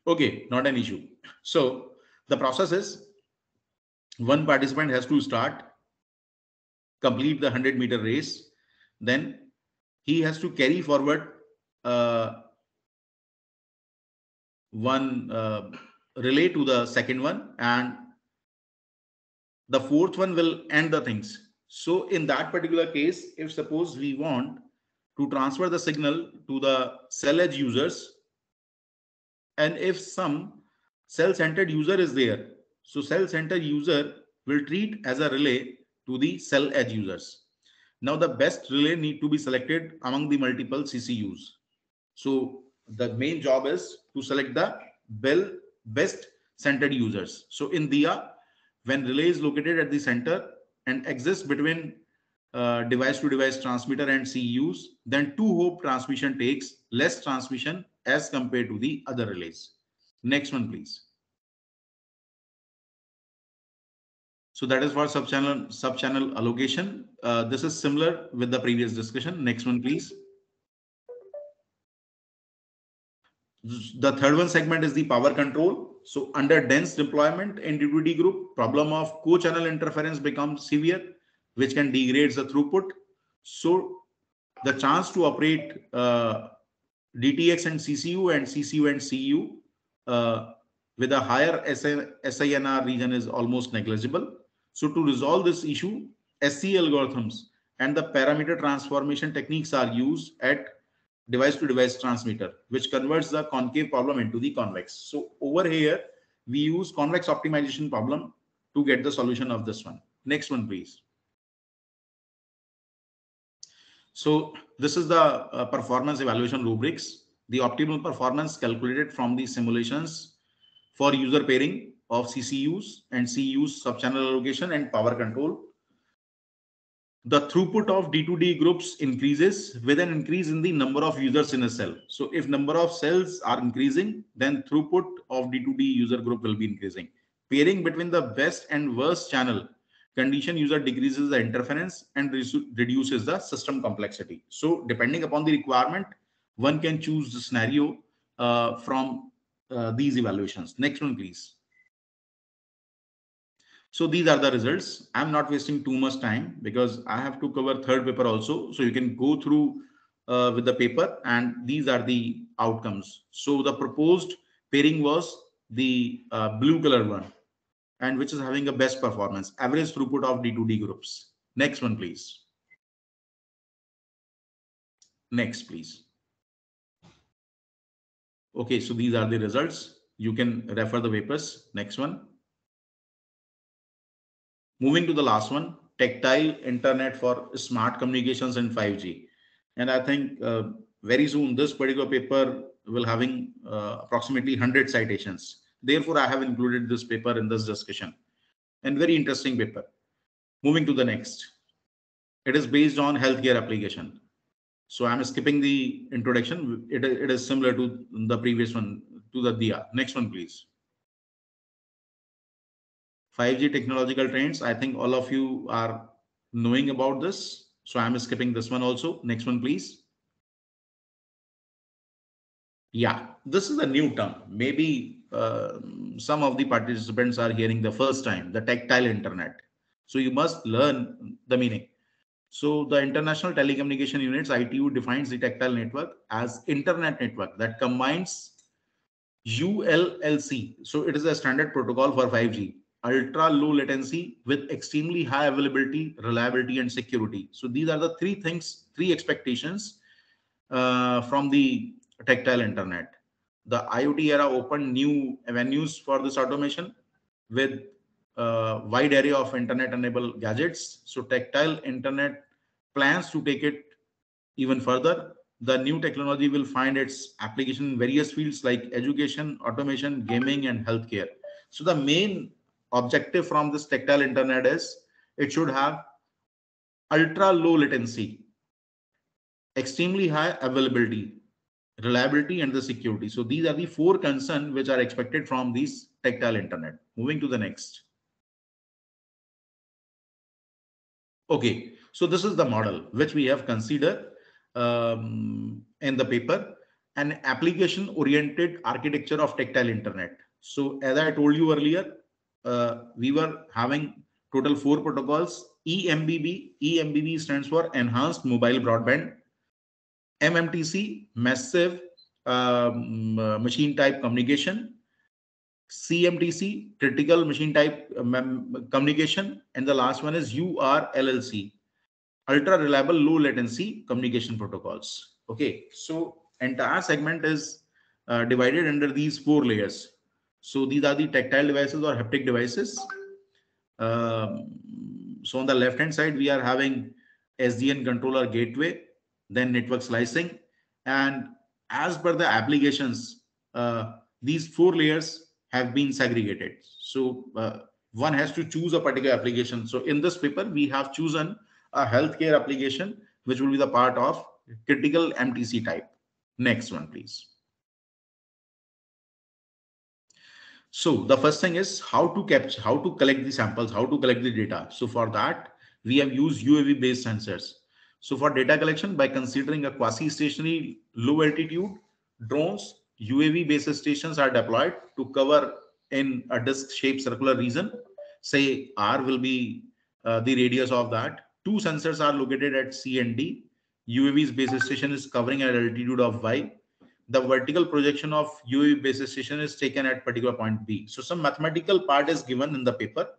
Okay, not an issue. So the process is one participant has to start, complete the 100-meter race. Then he has to carry forward one relay to the second one, and the fourth one will end the things. So in that particular case, if suppose we want to transfer the signal to the cell edge users, and if some cell-centered user is there, so cell-centered user will treat as a relay to the cell edge users. Now the best relay need to be selected among the multiple CCUs. So the main job is to select the best centered users. So in DIA, when relay is located at the center and exists between device to device transmitter and CUs, then two-hop transmission takes less transmission as compared to the other relays. Next one, please. So that is for sub-channel allocation. This is similar with the previous discussion. Next one, please. The third one segment is the power control. So under dense deployment in D2D group, problem of co-channel interference becomes severe, which can degrade the throughput. So the chance to operate DTX and CCU and CCU and CU with a higher SINR region is almost negligible. So to resolve this issue, SC algorithms and the parameter transformation techniques are used at device to device transmitter, which converts the concave problem into the convex. So over here, we use convex optimization problem to get the solution of this one. Next one, please. So this is the performance evaluation rubrics. The optimal performance calculated from the simulations for user pairing of CCUs and CUs, sub-channel allocation and power control. The throughput of D2D groups increases with an increase in the number of users in a cell. So if number of cells are increasing, then throughput of D2D user group will be increasing. Pairing between the best and worst channel condition user decreases the interference and reduces the system complexity. So depending upon the requirement, one can choose the scenario from these evaluations. Next one, please. So these are the results. I'm not wasting too much time because I have to cover third paper also. So you can go through with the paper, and these are the outcomes. So the proposed pairing was the blue color one, and which is having a best performance, average throughput of D2D groups. Next one, please. Next, please. Okay, so these are the results. You can refer the papers. Next one. Moving to the last one, tactile internet for smart communications and 5G. And I think very soon this particular paper will having approximately 100 citations. Therefore, I have included this paper in this discussion. And very interesting paper. Moving to the next. It is based on healthcare application. So I'm skipping the introduction. It is similar to the previous one, to the DIA. Next one, please. 5G technological trends. I think all of you are knowing about this. So I'm skipping this one also. Next one, please. Yeah, this is a new term. Maybe some of the participants are hearing the first time, the tactile internet. So you must learn the meaning. So the International Telecommunication Units, ITU, defines the tactile network as internet network that combines ULLC. So it is a standard protocol for 5G, ultra low latency with extremely high availability, reliability, and security. So these are the three things, three expectations from the tactile internet. The IoT era opened new avenues for this automation with wide array of internet-enabled gadgets. So tactile internet plans to take it even further. The new technology will find its application in various fields like education, automation, gaming, and healthcare. So the main objective from this tactile internet is it should have ultra low latency, extremely high availability, reliability, and the security. So these are the four concerns which are expected from this tactile internet. Moving to the next. Okay, so this is the model which we have considered in the paper, an application oriented architecture of tactile internet. So as I told you earlier, we were having total 4 protocols. EMBB stands for enhanced mobile broadband. MMTC, massive machine type communication. CMTC, critical machine type communication. And the last one is URLLC, ultra reliable low latency communication protocols. Okay, so entire segment is divided under these 4 layers. So these are the tactile devices or haptic devices. So on the left hand side, we are having SDN controller gateway, then network slicing. And as per the applications, these 4 layers have been segregated. So one has to choose a particular application. So in this paper, we have chosen a healthcare application, which will be the part of critical MTC type. Next one, please. So the first thing is how to capture, how to collect the samples, how to collect the data. So for that, we have used UAV based sensors. So for data collection, by considering a quasi-stationary low altitude drones, UAV base stations are deployed to cover in a disc-shaped circular region. Say R will be the radius of that. 2 sensors are located at C and D. UAV's base station is covering at altitude of Y. The vertical projection of UAV base station is taken at particular point B. So some mathematical part is given in the paper,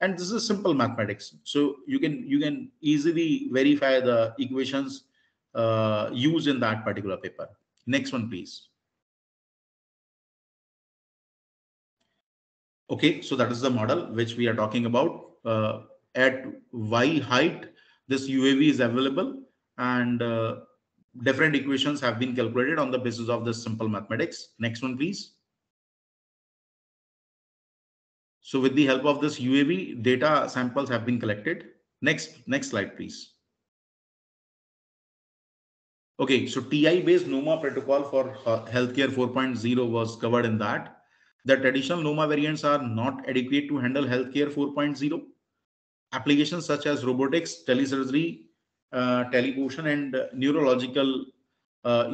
and this is simple mathematics. So you can easily verify the equations used in that particular paper. Next one, please. Okay, so that is the model which we are talking about. At Y height, this UAV is available, and different equations have been calculated on the basis of this simple mathematics. Next one, please. So with the help of this UAV, data samples have been collected. Next slide, please. Okay, so TI-based NOMA protocol for healthcare 4.0 was covered in that. The traditional NOMA variants are not adequate to handle healthcare 4.0. Applications such as robotics, telesurgery, teleportation, and neurological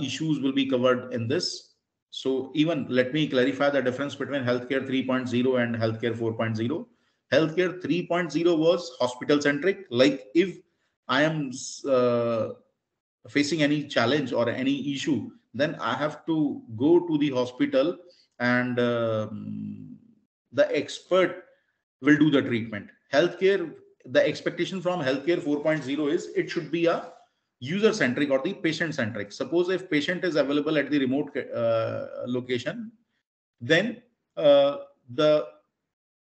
issues will be covered in this. So even let me clarify the difference between healthcare 3.0 and healthcare 4.0. Healthcare 3.0 was hospital centric. Like if I am facing any challenge or any issue, then I have to go to the hospital, and the expert will do the treatment. Healthcare, the expectation from healthcare 4.0 is it should be a user centric or the patient centric. Suppose if patient is available at the remote location, then the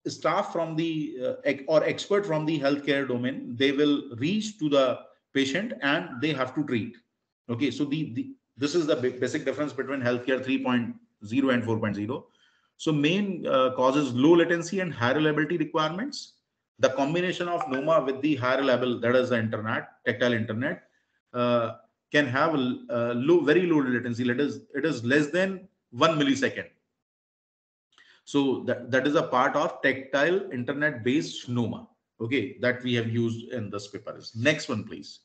staff from the or expert from the healthcare domain, they will reach to the patient and they have to treat. Okay, so this is the basic difference between healthcare 3.0 and 4.0. So main causes low latency and high reliability requirements. The combination of NOMA with the high reliable, that is the internet, tactile internet, can have a very low latency. It is less than 1 millisecond. So that is a part of tactile internet based NOMA. Okay, that we have used in this paper. Next one, please.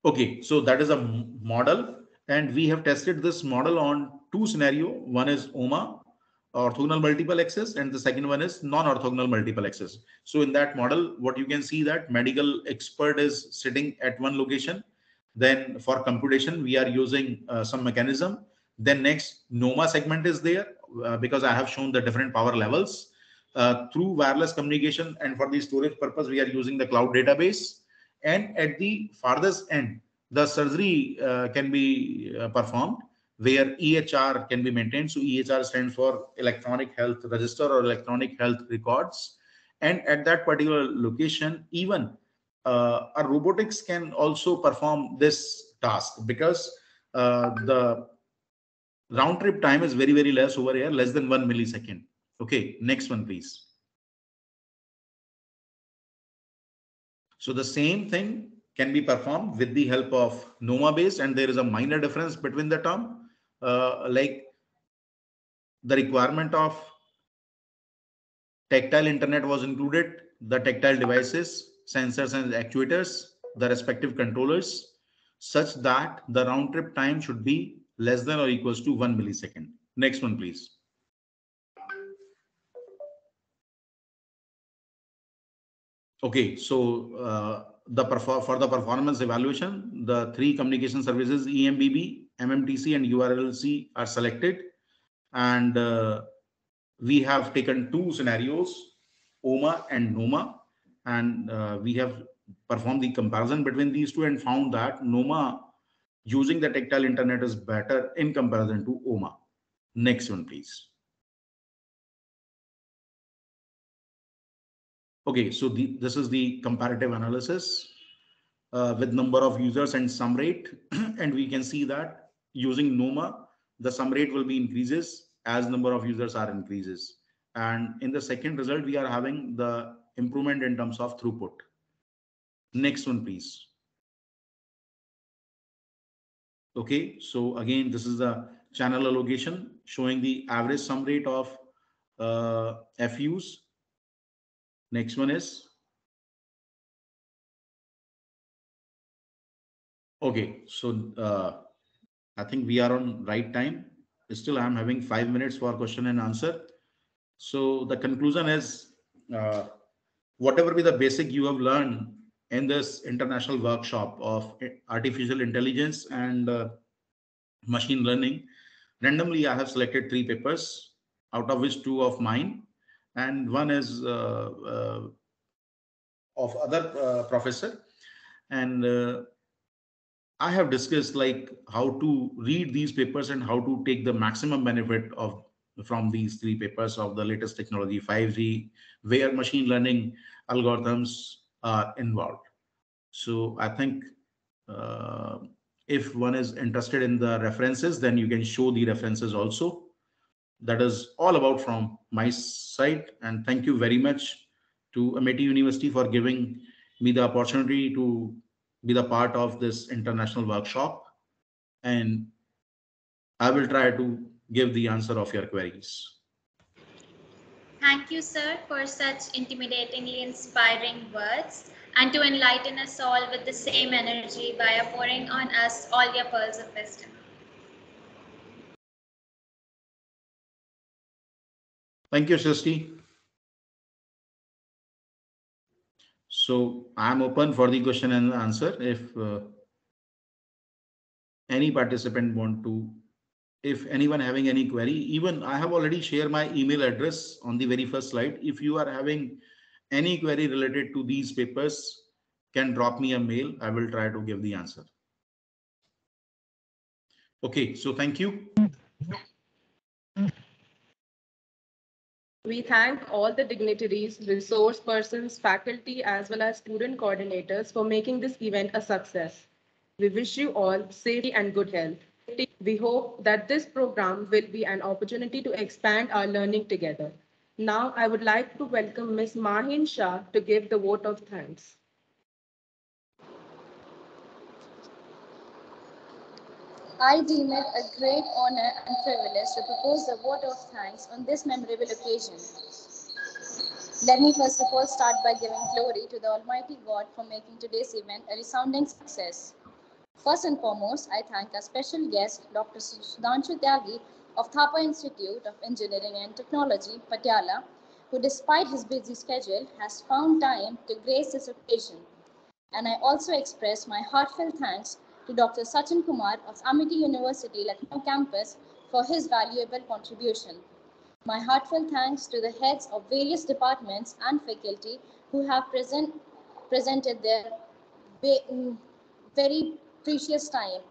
Okay, so that is a model, and we have tested this model on two scenarios. One is OMA, orthogonal multiple access, and the second one is non-orthogonal multiple access. So in that model, what you can see that medical expert is sitting at one location. Then for computation, we are using some mechanism. Then next, NOMA segment is there because I have shown the different power levels through wireless communication, and for the storage purpose, we are using the cloud database. And at the farthest end, the surgery can be performed where EHR can be maintained. So EHR stands for electronic health register or electronic health records. And at that particular location, even a robotics can also perform this task because the round trip time is very, very less over here, less than 1 millisecond. Okay, next one, please. So the same thing can be performed with the help of NOMA based, and there is a minor difference between the term, like the requirement of tactile internet was included, the tactile devices, sensors and actuators, the respective controllers, such that the round trip time should be less than or equals to 1 millisecond. Next one, please. Okay, so for the performance evaluation, the three communication services EMBB, MMTC, and URLC are selected, and we have taken two scenarios, OMA and NOMA, and we have performed the comparison between these two and found that NOMA using the tactile internet is better in comparison to OMA. Next one, please. Okay, so this is the comparative analysis with number of users and sum rate. And we can see that using NOMA, the sum rate will be increases as number of users are increases. And in the second result, we are having the improvement in terms of throughput. Next one, please. Okay, so again, this is the channel allocation showing the average sum rate of FUs. Next one is. Okay, so I think we are on right time. Still, I'm having 5 minutes for question and answer. So the conclusion is, whatever be the basic you have learned in this international workshop of artificial intelligence and machine learning, randomly I have selected 3 papers, out of which 2 of mine, and one is of other professor. And I have discussed like how to read these papers and how to take the maximum benefit from these 3 papers of the latest technology 5G, where machine learning algorithms are involved. So I think if one is interested in the references, then you can show the references also. That is all about from my side, and thank you very much to Amity University for giving me the opportunity to be the part of this international workshop, and I will try to give the answer of your queries.
Thank you, sir, for such intimidatingly inspiring words and to enlighten us all with the same energy by pouring on us all your pearls of wisdom.
Thank you, Sitki. So I'm open for the question and answer. If any participant want to, if anyone having any query, even I have already shared my email address on the very first slide. If you are having any query related to these papers, can drop me a mail. I will try to give the answer. Okay, so thank you.
We thank all the dignitaries, resource persons, faculty, as well as student coordinators for making this event a success. We wish you all safety and good health. We hope that this program will be an opportunity to expand our learning together. Now, I would like to welcome Ms. Mahin Shah to give the vote of thanks.
I deem it a great honor and privilege to propose the vote of thanks on this memorable occasion. Let me first of all start by giving glory to the Almighty God for making today's event a resounding success. First and foremost, I thank our special guest, Dr. Sudhanshu Tyagi of Thapa Institute of Engineering and Technology, Patiala, who despite his busy schedule has found time to grace this occasion. And I also express my heartfelt thanks to Dr. Sachin Kumar of Amity University, Lucknow campus for his valuable contribution. My heartfelt thanks to the heads of various departments and faculty who have presented their very precious time.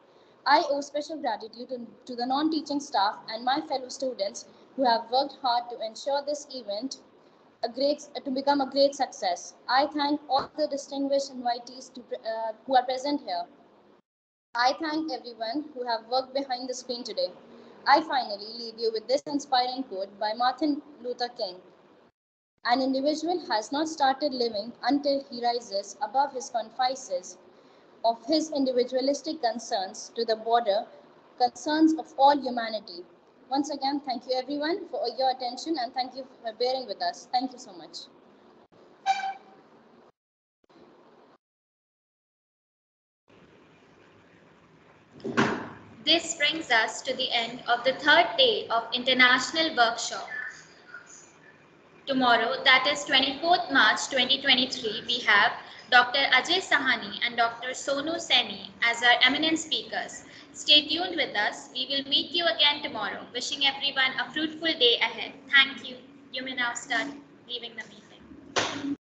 I owe special gratitude to the non-teaching staff and my fellow students who have worked hard to ensure this event to become a great success. I thank all the distinguished invitees who are present here. I thank everyone who have worked behind the screen today. I finally leave you with this inspiring quote by Martin Luther King. An individual has not started living until he rises above his confines of his individualistic concerns to the broader concerns of all humanity. Once again, thank you everyone for your attention and thank you for bearing with us. Thank you so much.
This brings us to the end of the third day of International Workshop. Tomorrow, that is 24th March 2023, we have Dr. Ajay Sahani and Dr. Sonu Seni as our eminent speakers. Stay tuned with us. We will meet you again tomorrow. Wishing everyone a fruitful day ahead. Thank you. You may now start leaving the meeting.